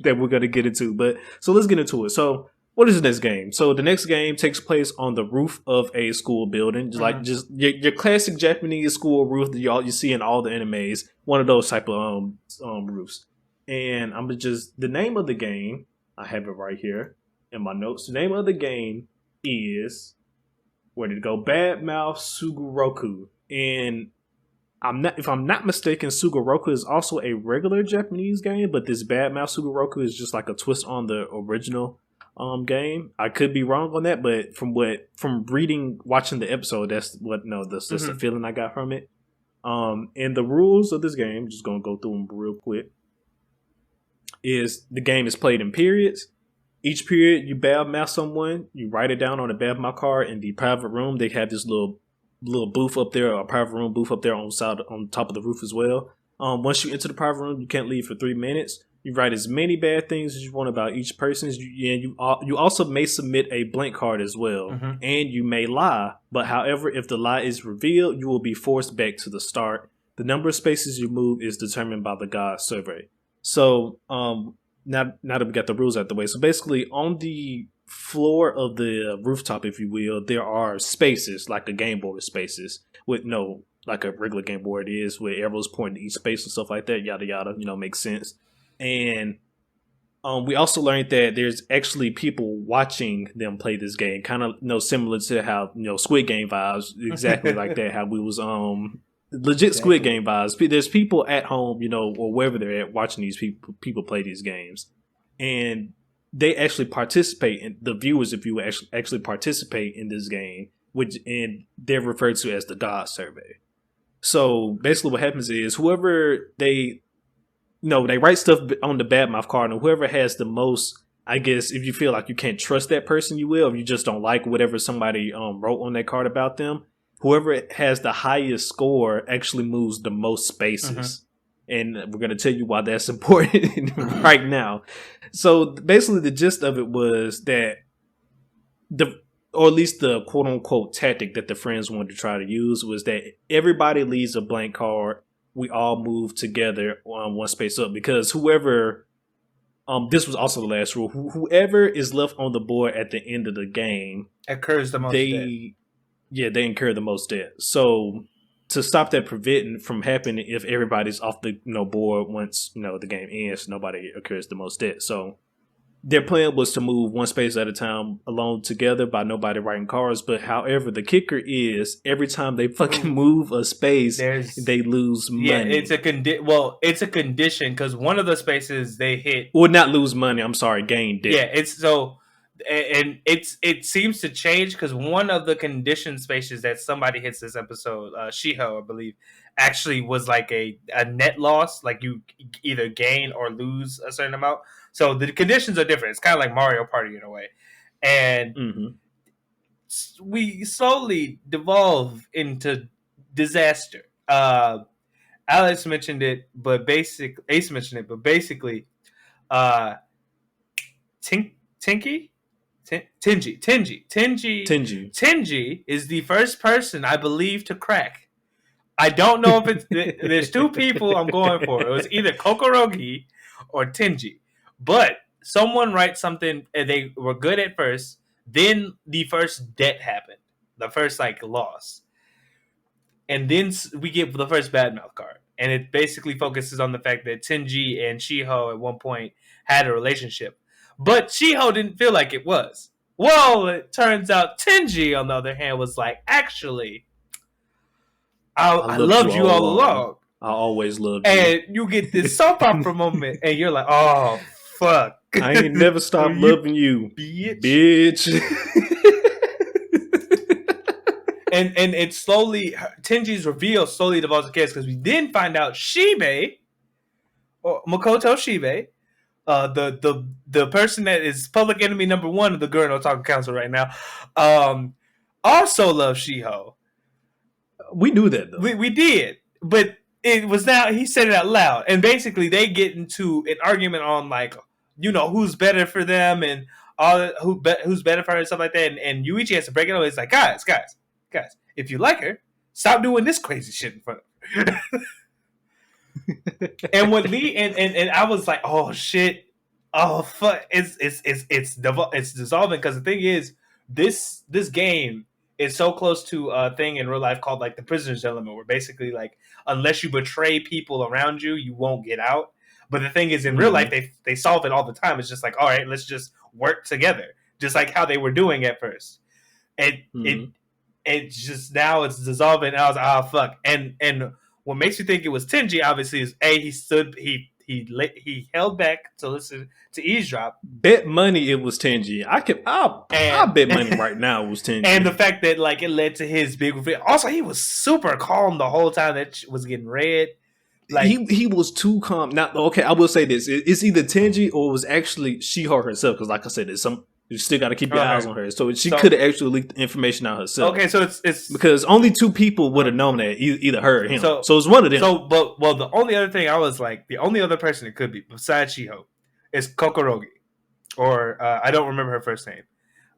A: that we're gonna get into. But so let's get into it. So what is the next game? So the next game takes place on the roof of a school building, just your classic Japanese school roof that you see in all the animes. One of those type of roofs. And I'm just the name of the game. I have it right here in my notes. The name of the game is where did it go? Bad Mouth Sugoroku. And if I'm not mistaken, Sugoroku is also a regular Japanese game, but this Bad Mouth Sugoroku is just like a twist on the original game. I could be wrong on that, but from watching the episode, that's the feeling I got from it. And the rules of this game, I'm just gonna go through them real quick. Is the game is played in periods. Each period, you badmouth someone, you write it down on a badmouth card in the private room. They have this little booth up there, a private room booth up there on top of the roof as well. Once you enter the private room, you can't leave for 3 minutes. You write as many bad things as you want about each person. You also may submit a blank card as well, and you may lie. But however, if the lie is revealed, you will be forced back to the start. The number of spaces you move is determined by the God survey. So, now that we got the rules out the way, so basically on the floor of the rooftop, if you will, there are spaces like a game board spaces with like a regular game board is with arrows pointing to each space and stuff like that. Yada yada, makes sense. And we also learned that there's actually people watching them play this game, kind of similar to how Squid Game vibes, exactly like that. How we was legit Squid Game vibes. There's people at home, or wherever they're at, watching these people play these games, and they actually participate. In the viewers, if you actually participate in this game, and they're referred to as the God Survey. So basically, what happens is whoever they write stuff on the badmouth card, and whoever has the most. I guess if you feel like you can't trust that person, you will. If you just don't like whatever somebody wrote on that card about them. Whoever has the highest score actually moves the most spaces. And we're going to tell you why that's important right now. So basically the gist of it was that or at least the quote unquote tactic that the friends wanted to try to use was that everybody leaves a blank card. We all move together on one space up because whoever, this was also the last rule. Whoever is left on the board at the end of the game
B: occurs the most dead.
A: Yeah, they incur the most debt. So to stop that from happening, if everybody's off the board once the game ends, nobody occurs the most debt. So their plan was to move one space at a time alone together by nobody writing cards. But however, the kicker is every time they fucking move a space, they lose money.
B: Yeah, it's a condition because one of the spaces they hit
A: or not lose money. I'm sorry, gain debt.
B: Yeah, it's so. And it seems to change because one of the condition spaces that somebody hits this episode, Shiho, I believe, actually was like a net loss. Like you either gain or lose a certain amount. So the conditions are different. It's kind of like Mario Party in a way. And we slowly devolve into disaster. Alex mentioned it, but Ace mentioned it, but basically, Tenji is the first person I believe to crack. I don't know if it's there's two people I'm going for. It was either Kokorogi or Tenji. But someone writes something, and they were good at first. Then the first debt happened, the first like loss, and then we get the first bad mouth card, and it basically focuses on the fact that Tenji and Shiho at one point had a relationship, but Shiho didn't feel like it was. Well, it turns out Tenji, on the other hand, was like, actually, I loved you all along.
A: I always loved you.
B: And you get this soap opera moment, and you're like, oh, fuck.
A: I ain't never stopped loving you, bitch.
B: and it slowly, Tenji's reveal slowly develops the case, because we then find out Shibe, or Makoto Shibe, the person that is public enemy number one of the Gurren Otaku Council right now, also loves Shiho.
A: We knew that, though.
B: We did, but it was now he said it out loud, and basically they get into an argument on like, who's better for them and all who's better for her and stuff like that. And Yuichi has to break it up. It's like, guys, if you like her, stop doing this crazy shit in front of her. And what Lee and I was like, oh shit, oh fuck, it's dissolving, because the thing is, this game is so close to a thing in real life called like the prisoner's element, where basically like, unless you betray people around you, you won't get out. But the thing is, in real life, they solve it all the time. It's just like, all right, let's just work together, just like how they were doing at first. And it just, now it's dissolving. And I was like, oh fuck. And what makes you think it was Tenji, obviously, is he held back to listen to eavesdrop.
A: Bet money it was Tenji. I'll bet money right now it was Tenji.
B: And the fact that like it led to his big reveal. Also, he was super calm the whole time that was getting read.
A: Like he was too calm. Now, okay, I will say this: it's either Tenji or it was actually Shiho herself. Because, like I said, you still got to keep your eyes on her. So she could have actually leaked the information out herself.
B: Okay, so it's
A: because only two people would have known that, either her or him. So it's one of them.
B: So, the only other thing I was like, the only other person it could be besides Shiho is Kokorogi, or I don't remember her first name.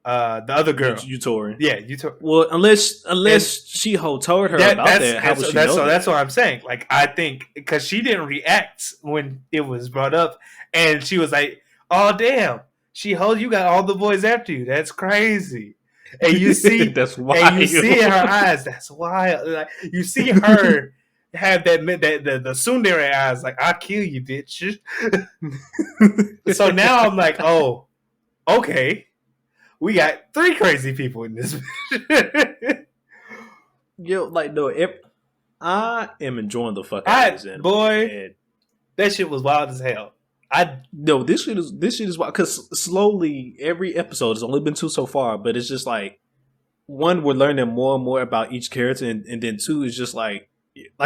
B: The other girl,
A: Yutori.
B: Yeah, Yutori.
A: Well, unless Shiho told her about that, how would she know?
B: So that's what I'm saying. Like, I think because she didn't react when it was brought up, and she was like, "Oh damn, Shiho, you got all the boys after you. That's crazy." And you see,
A: that's why.
B: And you see in her eyes, that's why. Like, you see her have the tsundere eyes, like, "I'll kill you, bitch." So now I'm like, oh, okay. We got 3 crazy people in this.
A: Yo, like, no, I am enjoying the fuck out of this anime.
B: Boy, that shit was wild as hell.
A: This shit is wild, because slowly every episode, has only been 2 so far, but it's just like, 1, we're learning more and more about each character, and then 2 is just like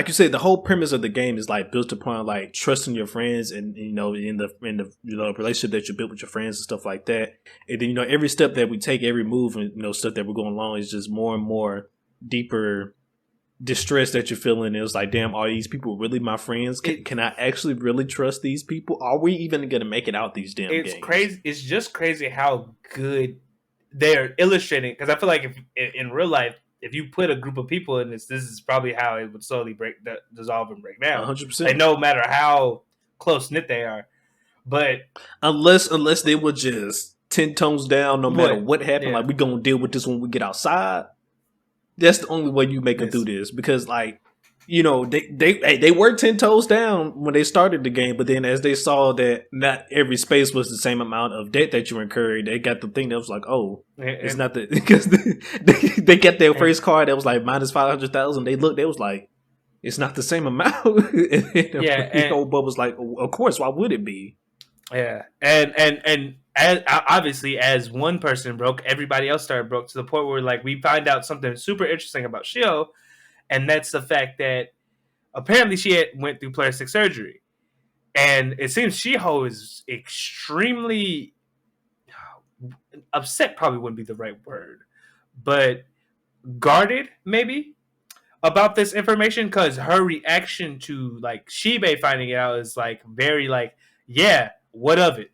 A: you said, the whole premise of the game is like built upon like trusting your friends, and in the relationship that you built with your friends and stuff like that. And then every step that we take, every move, and stuff that we're going along is just more and more deeper distress that you're feeling. It was like, damn, are these people really my friends? Can I actually really trust these people? Are we even gonna make it out these damn games?
B: It's crazy. It's just crazy how good they're illustrating, because I feel like if in real life, if you put a group of people in this is probably how it would slowly dissolve and break down.
A: 100%.
B: Like, no matter how close knit they are, but
A: unless they were just 10 tones down, no matter what happened, like, we gonna deal with this when we get outside. That's the only way you make it through this, because like, they were 10 toes down when they started the game, but then as they saw that not every space was the same amount of debt that you incurred, they got the thing that was like, oh, it's not the, because they got their first card that was like minus 500,000. They looked, they was like, it's not the same amount. And old Bub was like, of course, why would it be?
B: Yeah, and obviously, as one person broke, everybody else started broke, to the point where like we find out something super interesting about Shio. And that's the fact that apparently she went through plastic surgery. And it seems Shiho is extremely upset, probably wouldn't be the right word, but guarded, maybe, about this information, because her reaction to like Shibe finding it out is like very like, yeah, what of it?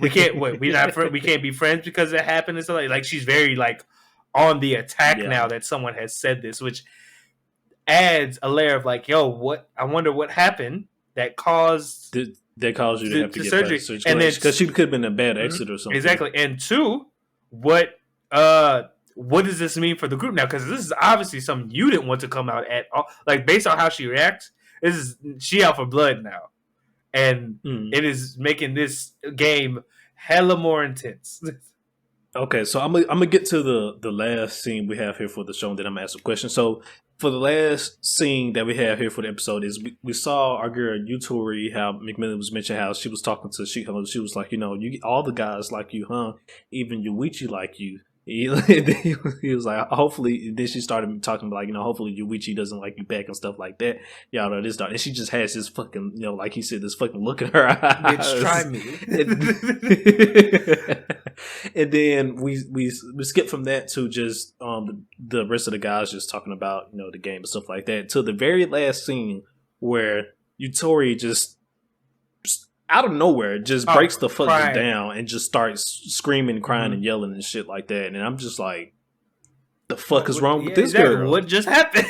B: We can't be friends because it happened and stuff. Like, she's very like on the attack now that someone has said this, which adds a layer of like, yo, what? I wonder what happened. that caused
A: That caused you to have to
B: the
A: get plastic
B: surgery,
A: surgery,
B: and then
A: because she could have been a bad exit or something.
B: exactly, and two, what does this mean for the group now? Because this is obviously something you didn't want to come out at all. Like based on how she reacts, she out for blood now, and it is making this game hella more intense.
A: Okay, so I'm gonna get to the last scene we have here for the show, and then I'm gonna ask a question. So for the last scene that we have here for the episode is we saw our girl Yutori, how McMillian was mentioning how she was talking to Shiko. She was like, you all the guys like you, huh? Even Yuichi like you. He was like, hopefully. Then she started talking about, like, hopefully Yuichi doesn't like you back and stuff like that. Y'all know this, dog. And she just has this fucking, like he said, this fucking look in her eyes.
B: Bitch, try me.
A: And then we skip from that to just the rest of the guys just talking about the game and stuff like that, to the very last scene where Yutori just out of nowhere just breaks the fuck down and just starts screaming, crying, and yelling and shit like that. And I'm just like, the fuck is wrong with this girl?
B: What just happened?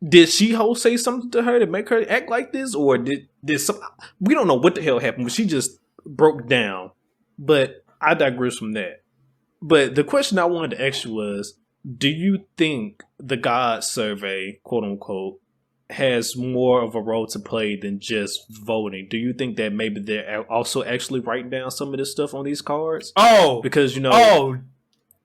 A: Did She-Ho say something to her to make her act like this, or did some? We don't know what the hell happened, but she just broke down. But I digress from that. But the question I wanted to ask you was, do you think the God survey, quote unquote, has more of a role to play than just voting? Do you think that maybe they're also actually writing down some of this stuff on these cards?
B: Oh,
A: because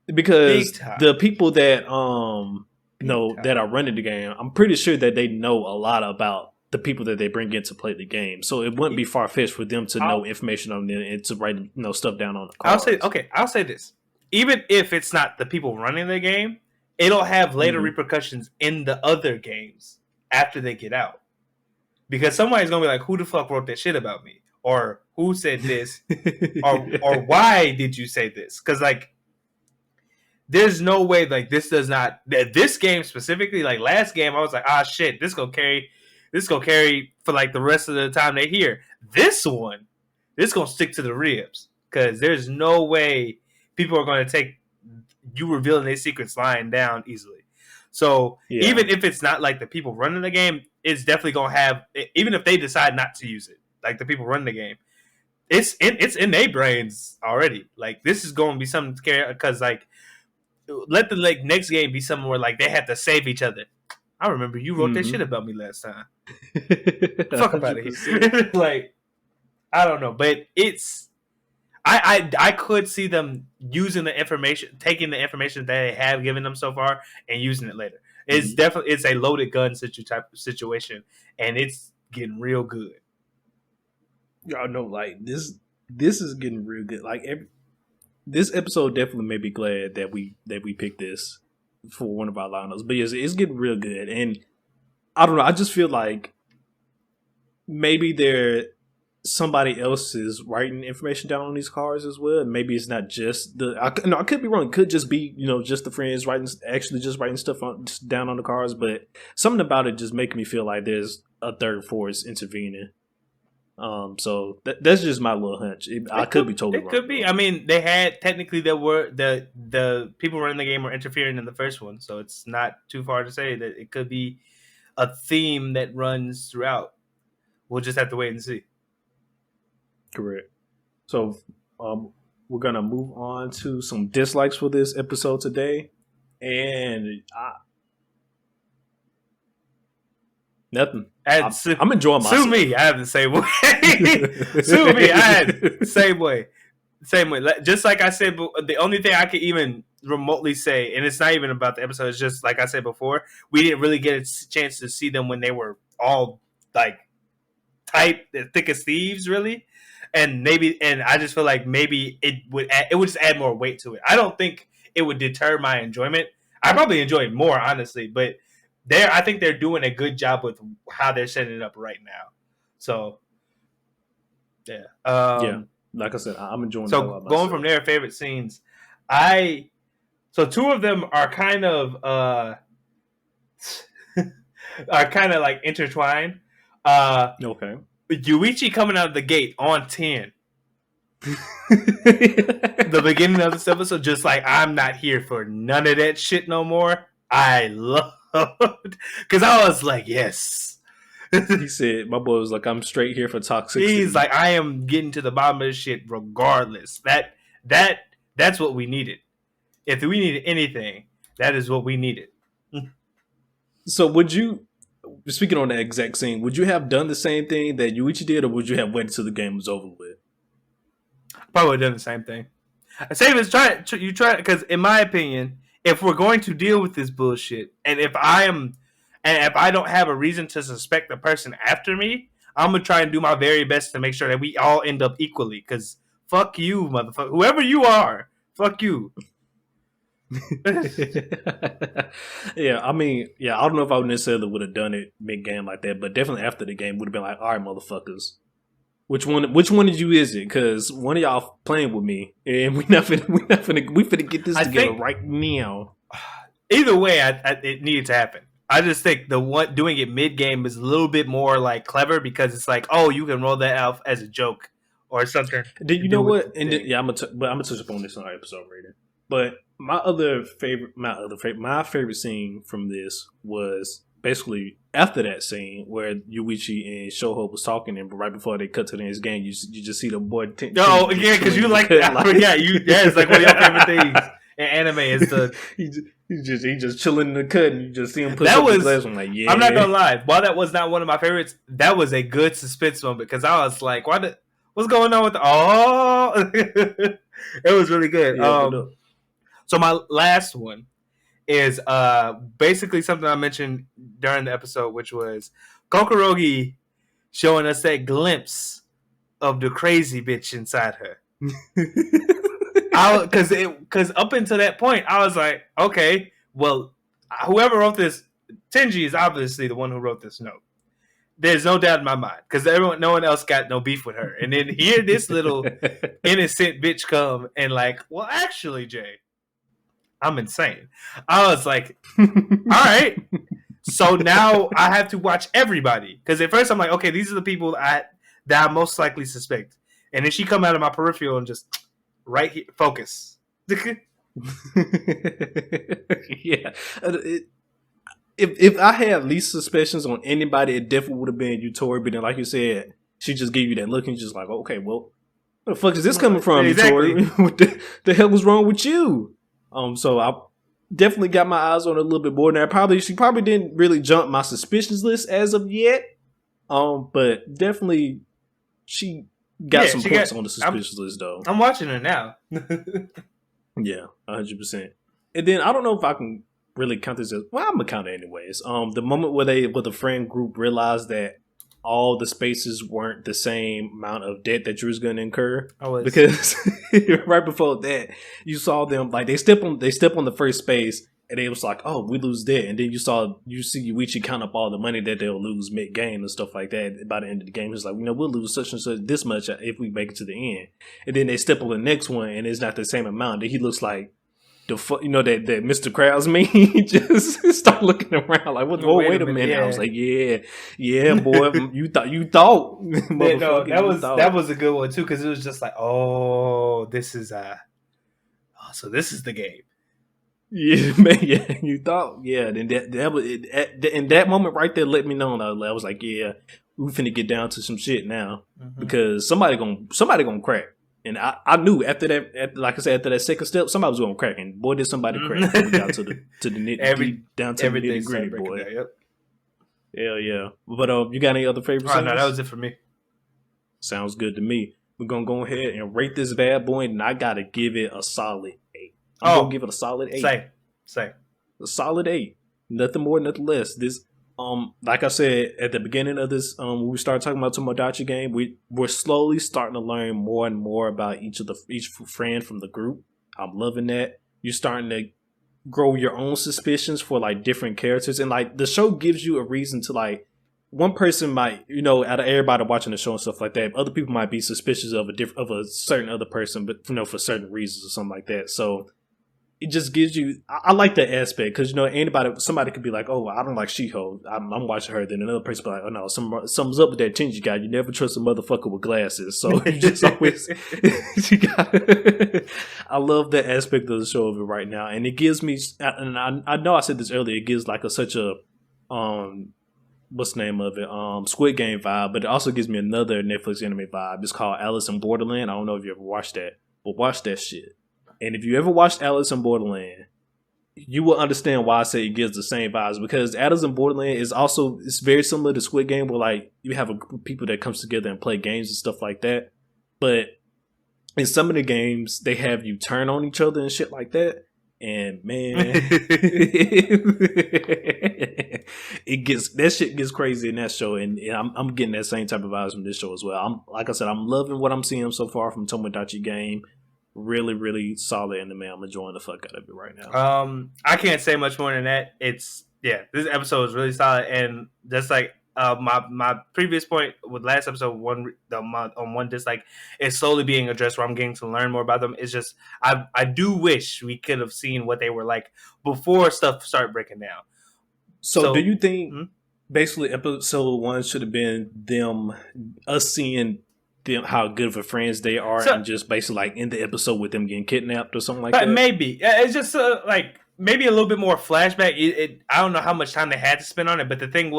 B: because
A: the people that that are running the game, I'm pretty sure that they know a lot about the people that they bring in to play the game. So it wouldn't be far fetched for them to know information on them and to write stuff down on the cards.
B: I'll say this: even if it's not the people running the game, it'll have later repercussions in the other games after they get out, because somebody's gonna be like, "Who the fuck wrote that shit about me?" Or "Who said this?" or "Why did you say this?" Because there's no way this does not. This game specifically, last game, I was like, "Ah, shit, this gonna carry for the rest of the time they're here." This one, this gonna stick to the ribs, because there's no way people are gonna take you revealing their secrets lying down easily. So even if it's not the people running the game, it's definitely gonna have. Even if they decide not to use it, the people running the game, it's in their brains already. This is going to be something to carry, because let the next game be something where they have to save each other. I remember you wrote that shit about me last time. Fuck about it here. I don't know, but it's. I could see them using the information, taking the information that they have given them so far, and using it later. It's definitely a loaded gun type of situation, and it's getting real good.
A: Y'all know, this is getting real good. This episode definitely made me glad that we picked this for one of our lineups. But yes, it's getting real good, and I don't know. I just feel like maybe somebody else is writing information down on these cards as well. Maybe it's not just I could be wrong. It could just be just the friends writing stuff down on the cards. But something about it just making me feel like there's a third force intervening. So that's just my little hunch. I could be totally wrong.
B: It could be. I mean, they had technically the people running the game were interfering in the first one, so it's not too far to say that it could be a theme that runs throughout. We'll just have to wait and see.
A: Correct. So we're going to move on to some dislikes for this episode today. And nothing. I'm enjoying myself.
B: Sue me. I have the same way. Sue me. I had the same way. Same way. Just like I said, the only thing I could even remotely say, and it's not even about the episode, it's just like I said before, we didn't really get a chance to see them when they were all tight, thick as thieves, really. And I just feel like maybe it would just add more weight to it. I don't think it would deter my enjoyment. I probably enjoy it more, honestly, but I think they're doing a good job with how they're setting it up right now. So, yeah.
A: Like I said, I'm enjoying it.
B: So going from their favorite scenes, so two of them are kind of intertwined.
A: Okay.
B: Yuichi coming out of the gate on 10. The beginning of this episode, just I'm not here for none of that shit no more. I loved, because I was like, yes.
A: He said, "My boy was like, I'm straight here for toxicity."
B: He's like, I am getting to the bottom of this shit regardless. That's what we needed. If we needed anything, that is what we needed.
A: So would you, speaking on that exact scene, would you have done the same thing that Yuichi did, or would you have waited till the game was over with?
B: Probably done the same thing. Same as try because in my opinion, if we're going to deal with this bullshit, and if I don't have a reason to suspect the person after me, I'm gonna try and do my very best to make sure that we all end up equally. Because fuck you, motherfucker, whoever you are, fuck you.
A: Yeah, I mean, yeah, I don't know if I necessarily would have done it mid game like that, but definitely after the game would have been like, all right, motherfuckers, which one of you is it? Because one of y'all playing with me, and we finna get this together right now.
B: Either way, it needed to happen. I just think the one doing it mid game is a little bit more like clever because it's like, oh, you can roll that out as a joke or something.
A: Did you know what? And then, yeah, I'm gonna touch upon this in our episode rating. But my favorite scene from this was basically after that scene where Yuichi and Shoho was talking, and right before they cut to the next game, you just see the boy.
B: Oh yeah, because you like that. I forgot you. Yeah, it's like one of your favorite things in anime is the
A: he just chilling in the cut, and you just see him put up the glass. I'm like, yeah.
B: I'm not gonna lie. While that was not one of my favorites, that was a good suspense moment because I was like, what's going on with it was really good.
A: Yeah,
B: so my last one is basically something I mentioned during the episode, which was Kokorogi showing us that glimpse of the crazy bitch inside her. Because up until that point, I was like, okay, well, whoever wrote this, Tenji is obviously the one who wrote this note. There's no doubt in my mind because no one else got no beef with her. And then here this little innocent bitch come and like, well, actually, Jay, I'm insane. I was like, all right. So now I have to watch everybody. Because at first I'm like, okay, these are the people that I most likely suspect. And then she come out of my peripheral and just right here, focus.
A: Yeah. If I had least suspicions on anybody, it definitely would have been Yutori. But then, like you said, she just gave you that look and just like, okay, well, where the fuck is this coming from, exactly. Yutori? What the hell was wrong with you? So I definitely got my eyes on it a little bit more now. She probably didn't really jump my suspicions list as of yet. But definitely she got some points on the suspicious list though.
B: I'm watching her now.
A: Yeah, 100%. And then I don't know if I can really count this as, well, I'm gonna count it anyways. The moment where the friend group realized that all the spaces weren't the same amount of debt that you was going to incur, because right before that you saw them like they step on the first space and they was like, oh, we lose debt, and then you see Yuichi count up all the money that they'll lose mid game and stuff like that. By the end of the game, it's like, we'll lose such and such this much if we make it to the end, and then they step on the next one and it's not the same amount. Then he looks like that Mr. Krabs meme. He just start looking around like, "What? Wait a minute!" Yeah. I was like, "Yeah, boy, you thought."
B: No, that was a good one too because it was just like, "Oh, this is so this is the game."
A: Yeah, man. Yeah, you thought. Yeah, then that was in that moment right there. Let me know. I was like, "Yeah, we finna get down to some shit now because somebody gonna crack." And I knew after that, like I said, after that second step, somebody was going to crack. And boy, did somebody crack. We got to the nitty gritty, boy.
B: Down, yep.
A: Hell yeah. But you got any other favorite scenes?
B: No, that was it for me.
A: Sounds good to me. We're going to go ahead and rate this bad boy, and I got to give it a solid 8. I'm going to give it a solid 8.
B: Say.
A: A solid 8. Nothing more, nothing less. This, like I said at the beginning of this, when we started talking about Tomodachi Game, we're slowly starting to learn more and more about each friend from the group. I'm loving that. You're starting to grow your own suspicions for like different characters, and like the show gives you a reason to like. One person might, out of everybody watching the show and stuff like that, other people might be suspicious of a certain other person, but for certain reasons or something like that. So it just gives you. I like that aspect because somebody could be like, "Oh, I don't like Shiho. I'm watching her." Then another person be like, "Oh no, something's up with that Tenji guy. You never trust a motherfucker with glasses." So you just always. I love that aspect of the show of it right now, and it gives me. And I know I said this earlier. It gives like such a what's the name of it? Squid Game vibe, but it also gives me another Netflix anime vibe. It's called Alice in Borderland. I don't know if you ever watched that, but watch that shit. And if you ever watched Alice in Borderland, you will understand why I say it gives the same vibes, because Alice in Borderland is also, it's very similar to Squid Game, where like you have a group of people that comes together and play games and stuff like that. But in some of the games, they have you turn on each other and shit like that. And man, it gets, that shit gets crazy in that show, and I'm getting that same type of vibes from this show as well. I'm, like I said, I'm loving what I'm seeing so far from Tomodachi Game. Really, really solid anime. I'm enjoying the fuck out of it right now.
B: I can't say much more than that. It's this episode is really solid, and just like my previous point with last episode, one dislike is slowly being addressed, where I'm getting to learn more about them. It's just I do wish we could have seen what they were like before stuff started breaking down.
A: So do you think basically episode 1 should have been us seeing them, how good of friends they are, and just basically like in the episode with them getting kidnapped or something like that?
B: Maybe it's just like maybe a little bit more flashback. I don't know how much time they had to spend on it, but the thing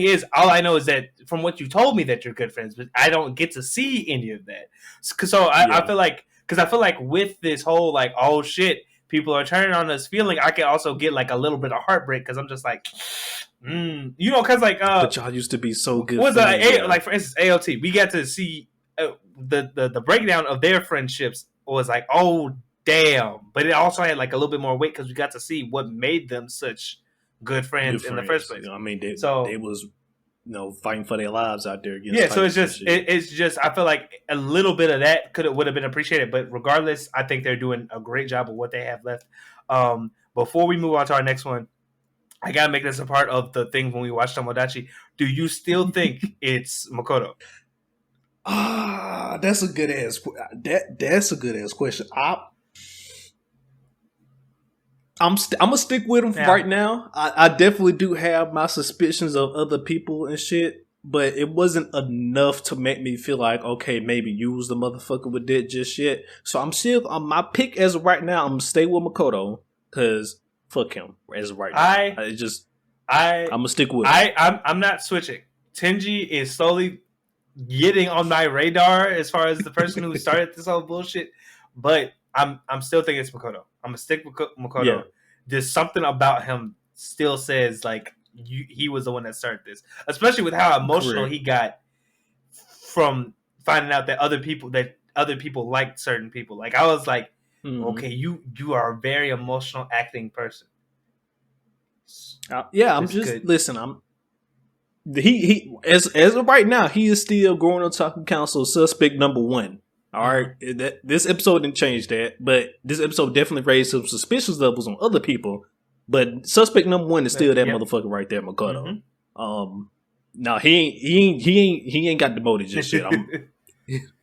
B: is, all I know is that from what you told me that you're good friends, but I don't get to see any of that. So I feel like, because I feel like with this whole like, oh shit, people are turning on us feeling, I can also get like a little bit of heartbreak, because I'm just like, because like
A: but y'all used to be so good.
B: Like for instance, ALT, we got to see the breakdown of their friendships was like, oh damn, but it also had like a little bit more weight because we got to see what made them such good friends in the first place.
A: I mean, they was fighting for their lives out there.
B: So it's just I feel like a little bit of that would have been appreciated, but regardless, I think they're doing a great job of what they have left. Before we move on to our next one, I gotta make this a part of the thing when we watch Tomodachi. Do you still think it's Makoto?
A: That's a good ass. That's a good ass question. I'm gonna stick with him right now. I definitely do have my suspicions of other people and shit, but it wasn't enough to make me feel like, okay, maybe you was the motherfucker with that just yet. So I'm still on my pick as of right now. I'm gonna stay with Makoto because fuck him as of right now. I'm gonna stick with him.
B: I'm not switching. Tenji is slowly getting on my radar as far as the person who started this whole bullshit, but I'm still thinking it's Makoto. I'm gonna stick with Makoto. Yeah. There's something about him still says like he was the one that started this, especially with how emotional he got from finding out that other people liked certain people. Like I was like, okay, you are a very emotional acting person.
A: I'm just good. Listen. He as of right now, he is still Gurren Otaku Council suspect number 1. All right, this episode didn't change that, but this episode definitely raised some suspicious levels on other people. But suspect number 1 is still that motherfucker right there, Makoto. Now he ain't got demoted just shit.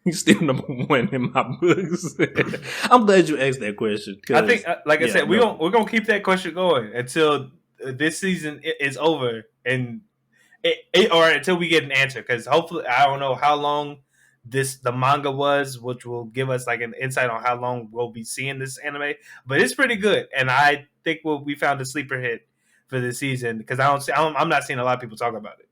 A: He's still number 1 in my books. I'm glad you asked that question.
B: I think, like I said, we're gonna keep that question going until this season is over, and or until we get an answer. Because hopefully, I don't know how long the manga was, which will give us like an insight on how long we'll be seeing this anime. But it's pretty good, and I think we found a sleeper hit for this season because I'm not seeing a lot of people talk about it.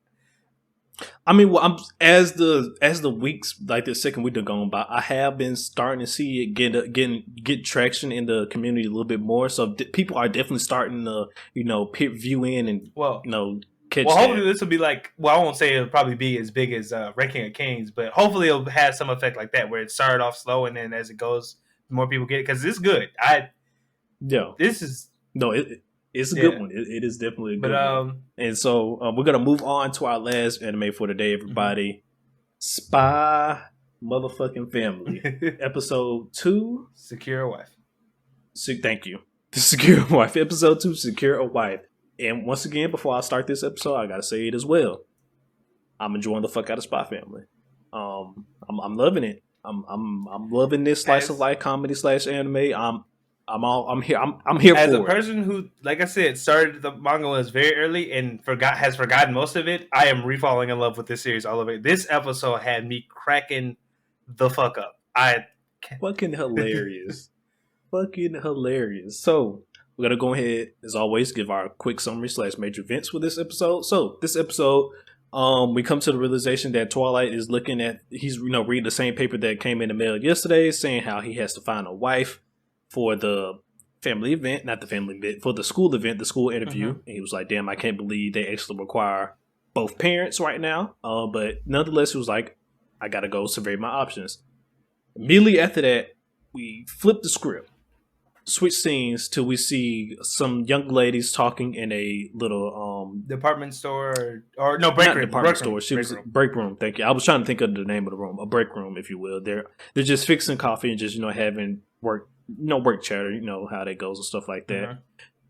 A: I mean, well, as the weeks, like the second week are going by, I have been starting to see it get traction in the community a little bit more. So people are definitely starting to view in and catch.
B: Well, hopefully this will be like. Well, I won't say it'll probably be as big as Ranking of Kings, but hopefully it'll have some effect like that, where it started off slow and then as it goes, more people get it because it's good.
A: It's a good one. It is definitely a good one. And so we're going to move on to our last anime for today, everybody. Spy motherfucking Family. Episode 2.
B: Secure a Wife.
A: Thank you. Secure a Wife. Episode 2, Secure a Wife. And once again, before I start this episode, I got to say it as well. I'm enjoying the fuck out of Spy Family. I'm loving it. I'm loving this slice of life comedy / anime. I'm here. I'm here
B: as
A: for
B: a person who, like I said, started the manga was very early and has forgotten most of it. I am refalling in love with this series all of it. This episode had me cracking the fuck up.
A: Fucking hilarious. Fucking hilarious. So we're gonna go ahead, as always, give our quick summary / major events for this episode. So this episode, we come to the realization that Twilight is looking at he's reading the same paper that came in the mail yesterday, saying how he has to find a wife for the family event, not the family event, for the school event, the school interview. And he was like, "Damn, I can't believe they actually require both parents right now." But nonetheless, he was like, "I gotta go survey my options." Immediately after that, we flip the script, switch scenes till we see some young ladies talking in a little
B: department store or no break
A: not
B: room.
A: Department
B: break
A: store.
B: Room,
A: she
B: break
A: was
B: room.
A: break room. Thank you. I was trying to think of the name of the room, a break room, if you will. They're just fixing coffee and just having work work chatter. You know how that goes and stuff like that.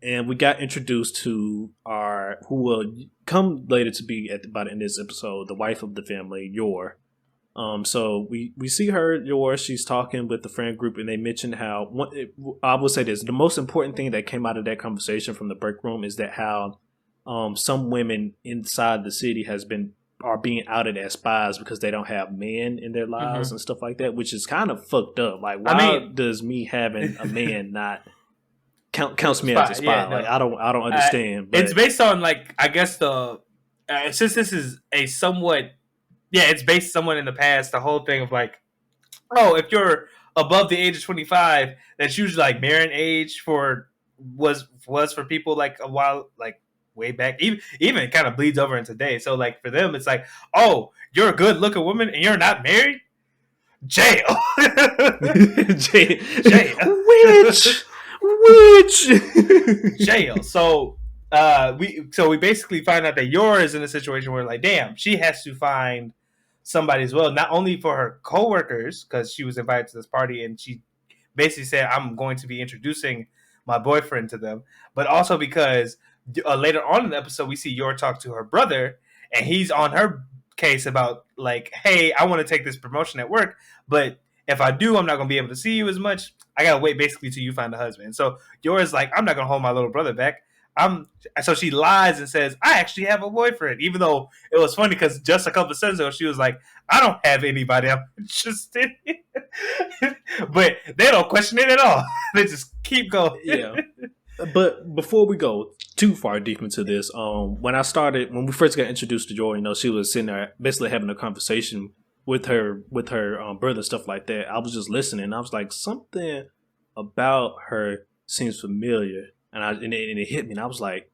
A: And we got introduced to our who will come later to be by the end of this episode, the wife of the family, Yor. So we see her, Yor. She's talking with the friend group, and they mentioned how I will say this: the most important thing that came out of that conversation from the break room is that how some women inside the city are being outed as spies because they don't have men in their lives and stuff like that, which is kind of fucked up. Like, why does me having a man not counts me as a spy?
B: Yeah, no.
A: Like, I don't understand.
B: But it's based on I guess the since this is a somewhat it's based somewhat in the past. The whole thing of if you're above the age of 25, that's usually marrying age was for people a while way back. Even it kind of bleeds over in today. So for them, it's oh, you're a good looking woman and you're not married. Jail. Jail.
A: Which
B: jail. So we basically find out that Yor is in a situation where damn, she has to find somebody as well, not only for her coworkers because she was invited to this party and she basically said I'm going to be introducing my boyfriend to them, but also because later on in the episode we see Yor talk to her brother and he's on her case about hey, I want to take this promotion at work, but if I do, I'm not going to be able to see you as much. I got to wait basically till you find a husband. So Yor's I'm not going to hold my little brother back. So she lies and says, I actually have a boyfriend, even though it was funny because just a couple of seconds ago, she was like, I don't have anybody I'm interested in. But they don't question it at all. They just keep going.
A: Yeah. But before we go too far deep into this, when we first got introduced to Joy, she was sitting there basically having a conversation with her brother and stuff like that. I was just listening. I was like, something about her seems familiar, and it hit me. And I was like,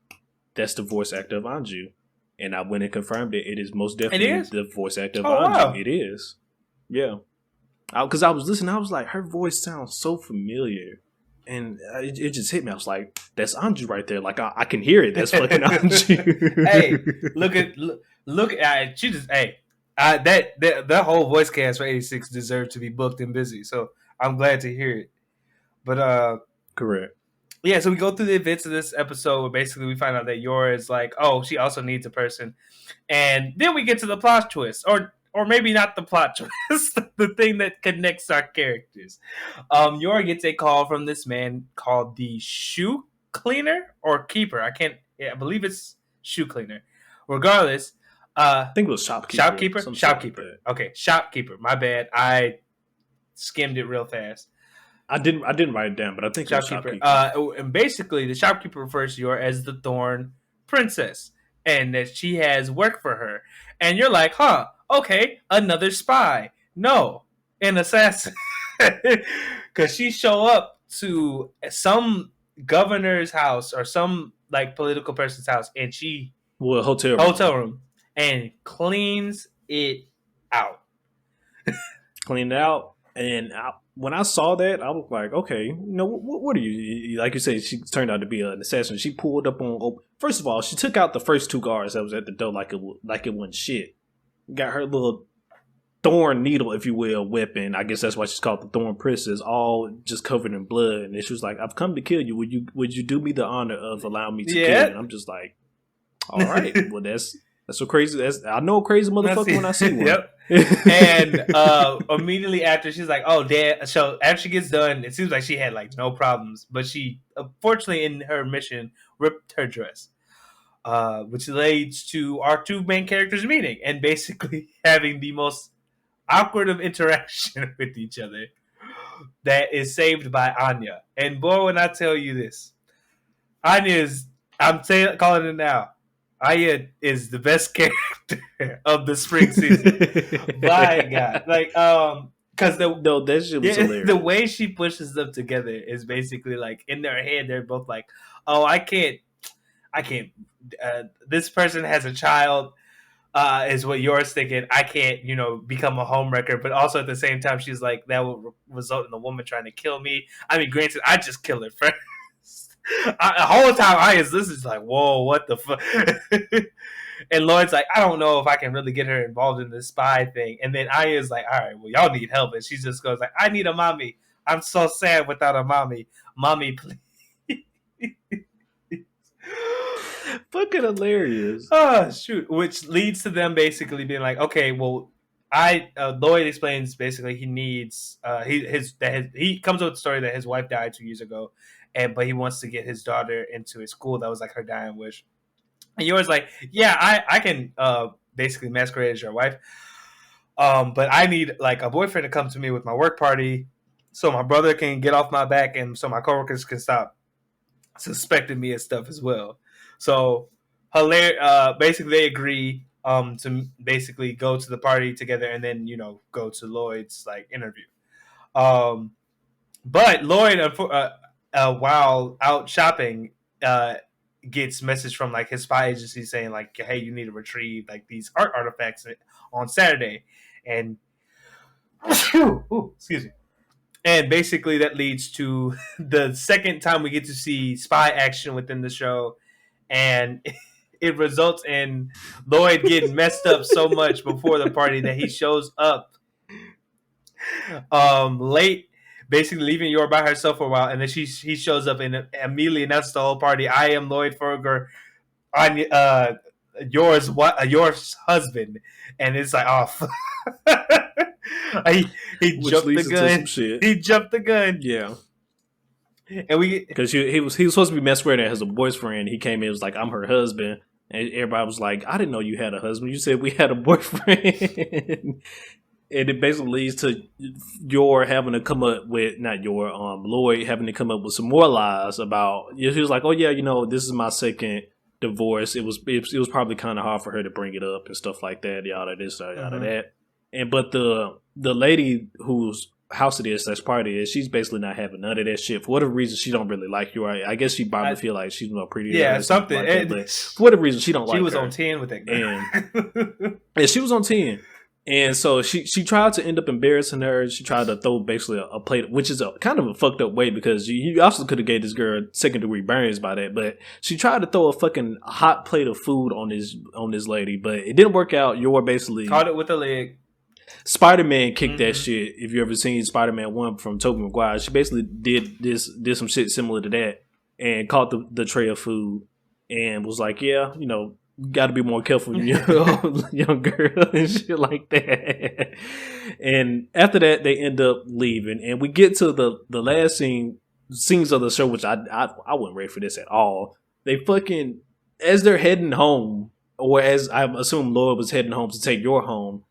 A: that's the voice actor of Anju. And I went and confirmed it. It is most definitely the voice actor of Anju. Wow. It is, yeah. Because I was listening, I was like, her voice sounds so familiar. And it just hit me. I was like, that's Anju right there. Like, I can hear it. That's fucking Anju.
B: Hey, look at she just, hey, that whole voice cast for 86 deserved to be booked and busy. So I'm glad to hear it. But
A: correct.
B: Yeah, so we go through the events of this episode where basically we find out that Yor is she also needs a person. And then we get to the plot twist. Or maybe not the plot twist, the thing that connects our characters. Yor gets a call from this man called the shoe cleaner or keeper. I believe it's shoe cleaner. Regardless,
A: I think it was shopkeeper.
B: Shopkeeper.
A: Like
B: okay, shopkeeper. My bad. I skimmed it real fast.
A: I didn't write it down, but I think shopkeeper.
B: And basically, the shopkeeper refers to Yor as the Thorn Princess, and that she has work for her. And you're like, huh? Okay, another spy. No, an assassin. Because she show up to some governor's house or some political person's house, and she
A: hotel room
B: and cleans it out.
A: Clean it out, and when I saw that, I was like, okay, what are you? Like you said, she turned out to be an assassin. She pulled up on. First of all, she took out the first two guards that was at the door like it wasn't shit. Got her little thorn needle, if you will, weapon. I guess that's why she's called the Thorn Princess, all just covered in blood. And she was like, I've come to kill you. Would you do me the honor of allowing me to kill you? And I'm just like, all right. Well, that's so crazy. I know a crazy motherfucker when I see one.
B: Yep. And immediately after, she's like, oh, Dad. So after she gets done, it seems like she had no problems. But she, unfortunately, in her mission, ripped her dress. Which leads to our two main characters meeting and basically having the most awkward of interaction with each other that is saved by Anya. And boy, when I tell you this, Anya is. Calling it now. Anya is the best character of the spring season. My God, because
A: No, that shit was
B: the
A: hilarious.
B: way she pushes them together is basically like in their head they're both like, oh, I can't. This person has a child. Is what yours thinking. I can't, become a homewrecker. But also at the same time, she's like, that will result in a woman trying to kill me. I mean, granted, I just killed her first. The whole time this is like, whoa, what the fuck? And Lloyd's like, I don't know if I can really get her involved in this spy thing. And then Aya's like, all right, well, y'all need help. And she just goes like, I need a mommy. I'm so sad without a mommy. Mommy, please.
A: Fucking hilarious.
B: Oh shoot! Which leads to them basically being like, okay, well, Lloyd explains basically he needs he comes up with the story that his wife died 2 years ago, but he wants to get his daughter into a school that was like her dying wish. And yours like, yeah, I can basically masquerade as your wife, but I need like a boyfriend to come to me with my work party, so my brother can get off my back, and so my coworkers can stop suspecting me and stuff as well. So hilarious. Basically, they agree to basically go to the party together and then go to Lloyd's like interview. Um, but Lloyd, while out shopping, gets message from like his spy agency saying like, "Hey, you need to retrieve like these art artifacts on Saturday," and excuse me. And basically, that leads to the second time we get to see spy action within the show, and it results in Lloyd getting messed up so much before the party that he shows up late, basically leaving Yor by herself for a while, and then he shows up and immediately announces the whole party. I am Lloyd Ferger, on yours husband, and it's like, oh. he
A: Which
B: jumped the
A: leads into some
B: gun.
A: shit.
B: He jumped the gun.
A: Yeah.
B: And
A: because he was supposed to be masquerading as a boyfriend. He came in, was like, I'm her husband, and everybody was like, I didn't know you had a husband. You said we had a boyfriend. And it basically leads to your having to come up with, not your Lloyd having to come up with some more lies about. He was like, oh yeah, this is my second divorce. It was probably kind of hard for her to bring it up and stuff like that. Yada this, yada that. And but the lady whose house it is, that's part of it, she's basically not having none of that shit. For whatever reason, she don't really like you. I guess she probably feel like she's more pretty.
B: Yeah, something.
A: Like that, but for whatever reason, she don't like her.
B: She was on 10 with that girl.
A: And she was on 10. And so she tried to end up embarrassing her. She tried to throw basically a plate, which is a kind of a fucked up way because you also could have gave this girl second degree burns by that. But she tried to throw a fucking hot plate of food on this lady, but it didn't work out. You were basically
B: caught it with a leg.
A: Spider-Man kicked that shit. If you ever seen Spider-Man 1 from Tobey Maguire, she basically did some shit similar to that and caught the tray of food and was like, yeah, you got to be more careful, young girl and shit like that. And after that, they end up leaving, and we get to the last scenes of the show, which I wasn't ready for this at all. They fucking, as they're heading home, or as I assume Lloyd was heading home to take your home.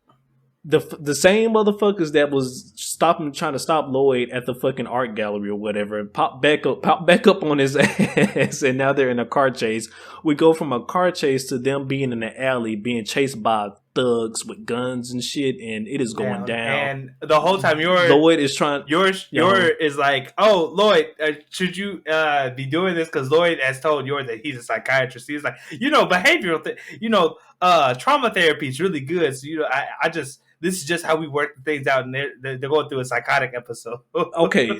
A: The same motherfuckers that was trying to stop Lloyd at the fucking art gallery or whatever, pop back up on his ass, and now they're in a car chase. We go from a car chase to them being in the alley, being chased by thugs with guns and shit, and it is going down.
B: And the whole time,
A: Lloyd is trying.
B: Yours is like, oh, Lloyd, should you be doing this? Because Lloyd has told yours that he's a psychiatrist. He's like, behavioral, trauma therapy is really good. So I just. This is just how we work things out, and they're going through a psychotic episode.
A: Okay,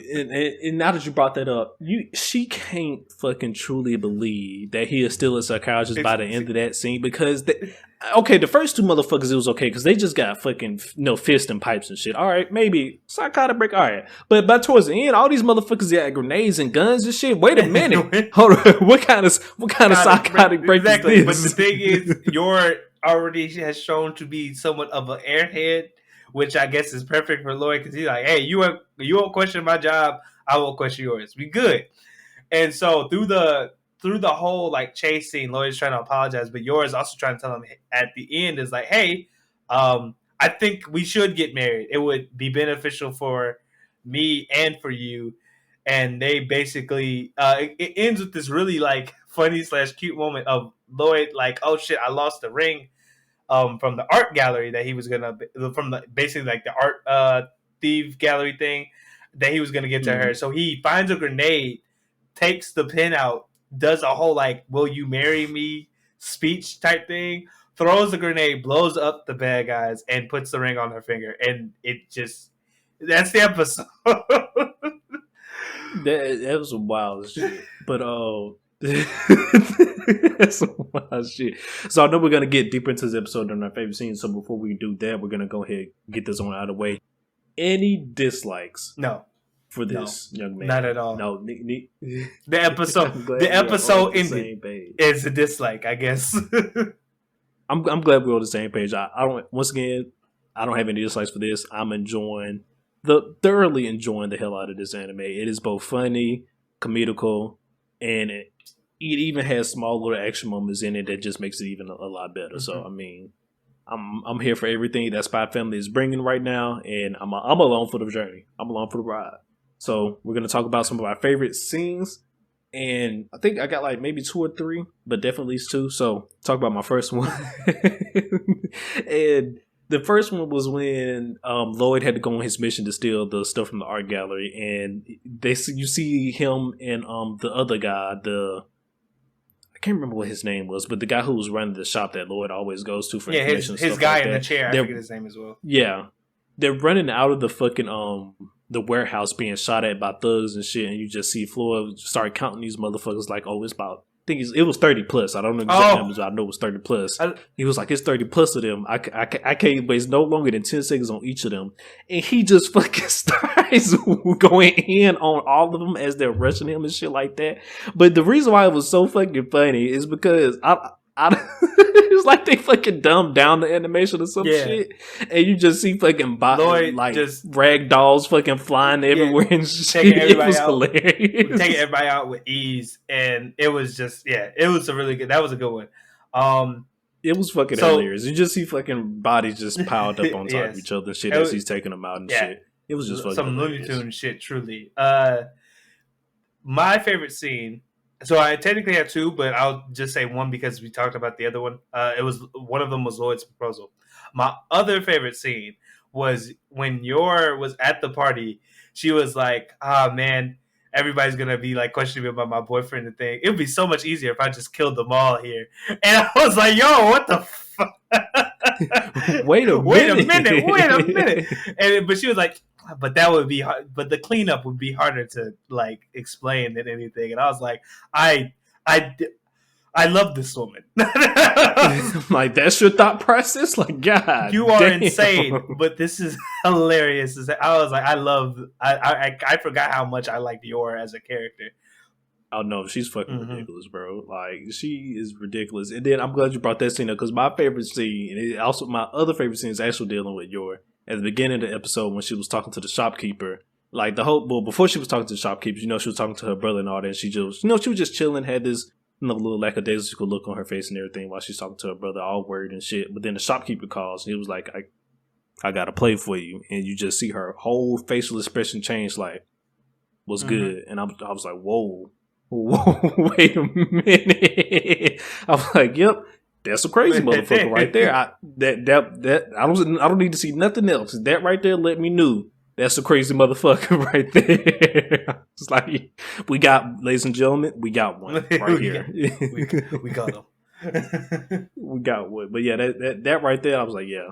A: and now that you brought that up, she can't fucking truly believe that he is still a psychiatrist by the end of that scene because, the first two motherfuckers it was okay because they just got fucking fists and pipes and shit. All right, maybe psychotic break. All right, but towards the end, all these motherfuckers got grenades and guns and shit. Wait a minute, hold on, what kind of psychotic break
B: exactly.
A: is this?
B: But the thing is, your already has shown to be somewhat of an airhead, which I guess is perfect for Lloyd because he's like, hey, you won't question my job, I won't question yours. We good. And so through the whole like chase scene, Lloyd's trying to apologize, but yours also trying to tell him at the end is like, hey, I think we should get married. It would be beneficial for me and for you. and they basically it ends with this really like funny / cute moment of Lloyd like, oh shit, I lost the ring from the art gallery that he was gonna from the basically like the art thief gallery thing that he was gonna get to
A: Mm-hmm.
B: her. So he finds a grenade, takes the pin out, does a whole like "Will you marry me?" speech type thing, throws the grenade, blows up the bad guys, and puts the ring on her finger, and it just that's the episode.
A: That was some wild shit. But that's some wild shit. So I know we're gonna get deeper into this episode on our favorite scenes. So before we do that, we're gonna go ahead and get this one out of the way. Any dislikes
B: No,
A: for this young man?
B: not at all.
A: No,
B: the episode ended is a dislike, I guess.
A: I'm glad we're on the same page. I don't. Once again, I don't have any dislikes for this. I'm thoroughly enjoying the hell out of this anime. It is both funny, comedical, and it even has small little action moments in it that just makes it even a lot better. Mm-hmm. So I mean, I'm here for everything that Spy Family is bringing right now, and I'm along for the journey. I'm along for the ride. So we're gonna talk about some of our favorite scenes, and I think I got like maybe 2 or 3, but definitely at least 2. So talk about my first one, and the first one was when Lloyd had to go on his mission to steal the stuff from the art gallery, and you see him and the other guy, I can't remember what his name was, but the guy who was running the shop that Lloyd always goes to for information.
B: His guy like in the chair. I forget his name as well.
A: Yeah, they're running out of the fucking the warehouse being shot at by thugs and shit, and you just see Floyd start counting these motherfuckers like, oh, it's about. I think it was 30 plus. I don't know exact numbers. I know it was 30 plus. He was like, it's 30 plus of them. I can't waste no longer than 10 seconds on each of them. And he just fucking starts going in on all of them as they're rushing him and shit like that. But the reason why it was so fucking funny is because it's like they fucking dumbed down the animation or some shit, and you just see fucking like just rag dolls fucking flying everywhere and shit. It was hilarious.
B: Taking everybody out with ease, and it was just it was a really good. That was a good one.
A: It was fucking hilarious. You just see fucking bodies just piled up on top of each other and shit as he's taking them out and shit. It was just fucking
B: some
A: hilarious.
B: Looney Tune shit. Truly, my favorite scene. So I technically have 2, but I'll just say one because we talked about the other one. It was one of them was Lloyd's proposal. My other favorite scene was when Yor was at the party. She was like, "Ah, man, everybody's gonna be like questioning me about my boyfriend and thing. It would be so much easier if I just killed them all here." And I was like, "Yo, what the fuck?"
A: Wait a
B: minute. But she was like, but that would be hard, but the cleanup would be harder to like explain than anything. And I was like, I love this woman.
A: Like, that's your thought process? Like, God,
B: you are insane, but this is hilarious. I was like, I forgot how much I liked Yor as a character.
A: Oh no, she's fucking ridiculous, bro. Like, she is ridiculous. And then I'm glad you brought that scene up, because my favorite scene, and also my other favorite scene, is actually dealing with Yor. At the beginning of the episode, when she was talking to the shopkeeper, like before she was talking to the shopkeeper, she was talking to her brother and all that. And she just, she was just chilling, had this little lackadaisical look on her face and everything while she's talking to her brother, all worried and shit. But then the shopkeeper calls, and he was like, I got to play for you. And you just see her whole facial expression change, like, what's good? And I was like, whoa, wait a minute. I was like, yep. That's a crazy motherfucker right there. I don't need to see nothing else. That right there let me know that's a crazy motherfucker right there. It's like, ladies and gentlemen, we got one right here.
B: we got him.
A: We got one. But yeah, that right there, I was like, yeah.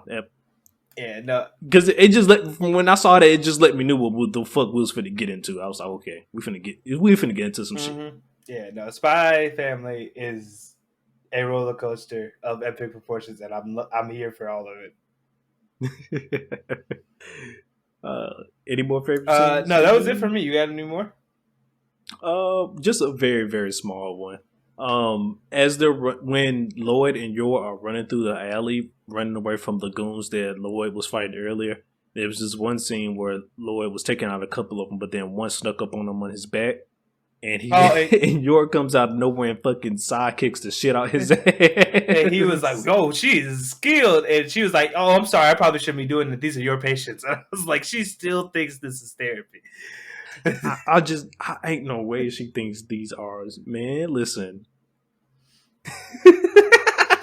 B: Yeah, no.
A: Because it just when I saw that, it just let me know what the fuck we was finna get into. I was like, okay, we finna get into some shit.
B: Yeah, no, Spy Family is a roller coaster of epic proportions, and I'm here for all of
A: it. Any more favorite scenes?
B: No, that was it for me. You got any more?
A: Just a very, very small one. When Lloyd and Yor are running through the alley, running away from the goons that Lloyd was fighting earlier, there was this one scene where Lloyd was taking out a couple of them, but then one snuck up on him on his back. And and Yor comes out of nowhere and fucking sidekicks the shit out his ass.
B: And he was like, "Oh, she is skilled." And she was like, "Oh, I'm sorry, I probably shouldn't be doing it. These are your patients." And I was like, she still thinks this is therapy.
A: I ain't no way she thinks these are, man. Listen,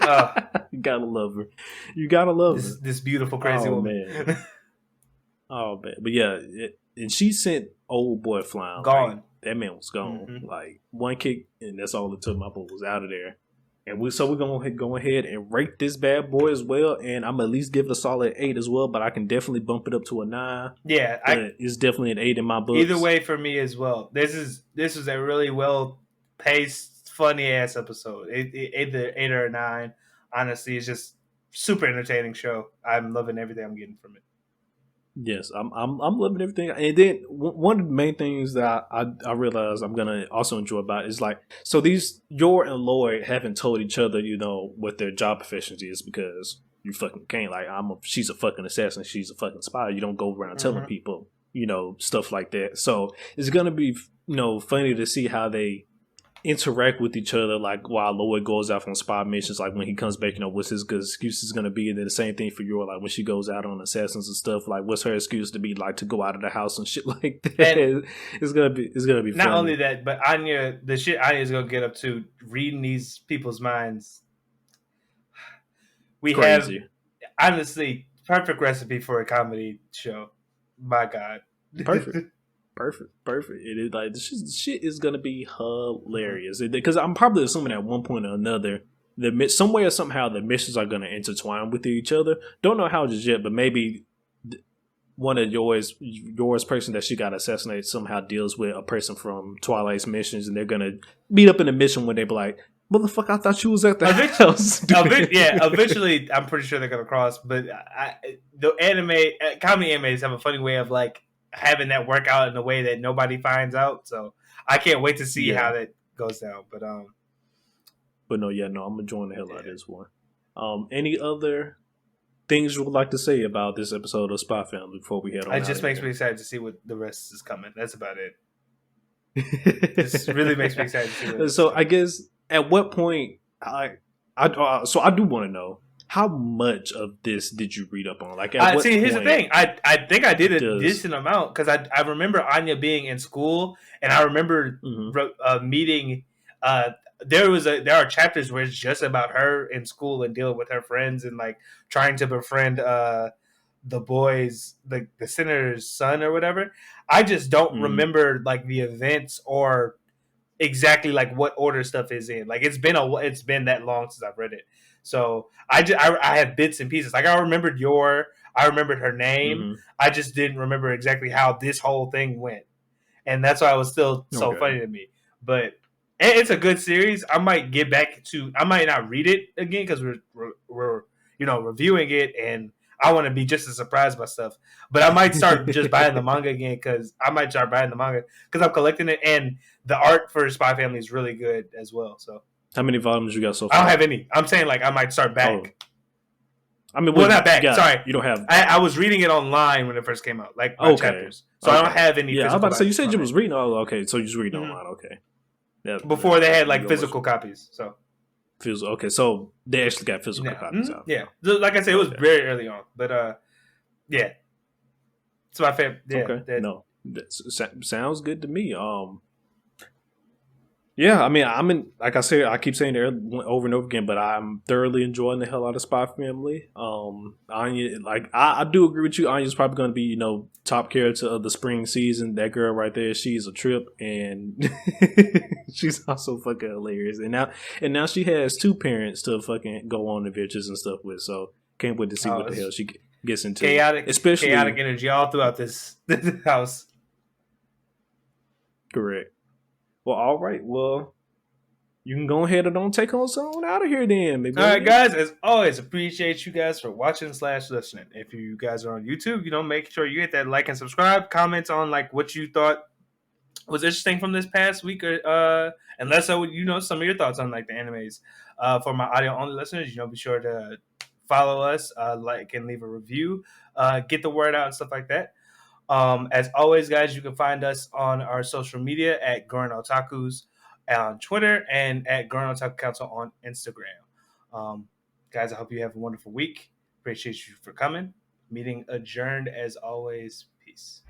B: uh,
A: you gotta love her. You gotta love her.
B: this beautiful crazy
A: Oh
B: woman.
A: man. Oh man. But yeah, and she sent old boy flying. Like
B: Gone.
A: that man was gone.
B: Mm-hmm.
A: Like one kick, and that's all it took. My boy was out of there. And we're gonna go ahead and rate this bad boy as well. And I'm at least give it a solid 8 as well. But I can definitely bump it up to a 9.
B: Yeah,
A: But it's definitely an 8 in my books.
B: either way for me as well. This is a really well paced, funny ass episode. Either 8 or a 9. Honestly, it's just super entertaining show. I'm loving everything I'm getting from it.
A: Yes, I'm loving everything. And then one of the main things that I realize I'm gonna also enjoy about it is like, so these Yor and Lloyd haven't told each other, what their job professions is, because you fucking can't. Like she's a fucking assassin, she's a fucking spy. You don't go around telling people, stuff like that. So it's gonna be funny to see how they interact with each other, like while Lloyd goes out on spy missions, like when he comes back, what's his good excuse going to be. And then the same thing for Yor, like when she goes out on assassins and stuff, like what's her excuse to be, like to go out of the house and shit like that. And it's gonna be
B: not
A: funny.
B: only that, but Anya, the shit Anya's gonna get up to reading these people's minds. We
A: Crazy.
B: have honestly perfect recipe for a comedy show. My God.
A: Perfect. It is like this shit is gonna be hilarious, because I'm probably assuming at one point or another, somewhere or somehow the missions are gonna intertwine with each other. Don't know how just yet, but maybe one of yours person that she got assassinated somehow deals with a person from Twilight's missions, and they're gonna meet up in a mission where they be like, "Motherfucker, I thought you was at the house."
B: Eventually, I'm pretty sure they're gonna cross. But the comedy animes have a funny way of like having that work out in a way that nobody finds out. So I can't wait to see how that goes down. But
A: no, I'm enjoying the hell out of this one. Any other things you would like to say about this episode of Spy Family before we head on?
B: It just makes me excited to see what the rest is coming. That's about it. This really makes me excited to see.
A: So I guess at what point I do want to know, how much of this did you read up on? Like,
B: here's the thing. I think I did a decent amount, because I remember Anya being in school, and I remember meeting. There are chapters where it's just about her in school and dealing with her friends and like trying to befriend the boys, the senator's son or whatever. I just don't remember like the events or exactly like what order stuff is in. Like it's been that long since I've read it. So I have bits and pieces. Like I remembered I remembered her name. I just didn't remember exactly how this whole thing went, and that's why it was still so funny to me. But it's a good series. I might get back to. I might not read it again because we're reviewing it, and I want to be just as surprised by stuff. But I might start just buying the manga again, because I'm collecting it, and the art for Spy Family is really good as well. So.
A: How many volumes you got so far?
B: I don't have any. I'm saying like I might start back.
A: Oh. I mean,
B: not back. Sorry,
A: you don't have.
B: I was reading it online when it first came out, like chapters. So I don't have any.
A: Yeah, I was about to say, you said you was reading. Oh, okay. So you just reading online. Okay.
B: Before they had like physical copies. So.
A: Okay, so they actually got physical copies out.
B: Yeah, like I said, it was very early on, but yeah. It's my favorite. Yeah,
A: okay. No, that sounds good to me. Yeah, I mean, like I said, I keep saying it over and over again, but I'm thoroughly enjoying the hell out of Spy Family. Anya, like I do agree with you. Anya's probably going to be, top character of the spring season. That girl right there, she's a trip, and she's also fucking hilarious. And now she has 2 parents to fucking go on adventures and stuff with. So can't wait to see what the hell she gets into.
B: Chaotic energy all throughout this house.
A: Correct. Well, all right. Well, you can go ahead and don't take us on out of here then. Maybe.
B: All right, guys. As always, appreciate you guys for watching / listening. If you guys are on YouTube, make sure you hit that like and subscribe. Comment on like what you thought was interesting from this past week, or and let us know some of your thoughts on like the animes. For my audio only listeners, be sure to follow us, like and leave a review, get the word out and stuff like that. As always, guys, you can find us on our social media at Gurren Otakus on Twitter and at Gurren Otaku Council on Instagram. Guys, I hope you have a wonderful week. Appreciate you for coming. Meeting adjourned as always. Peace.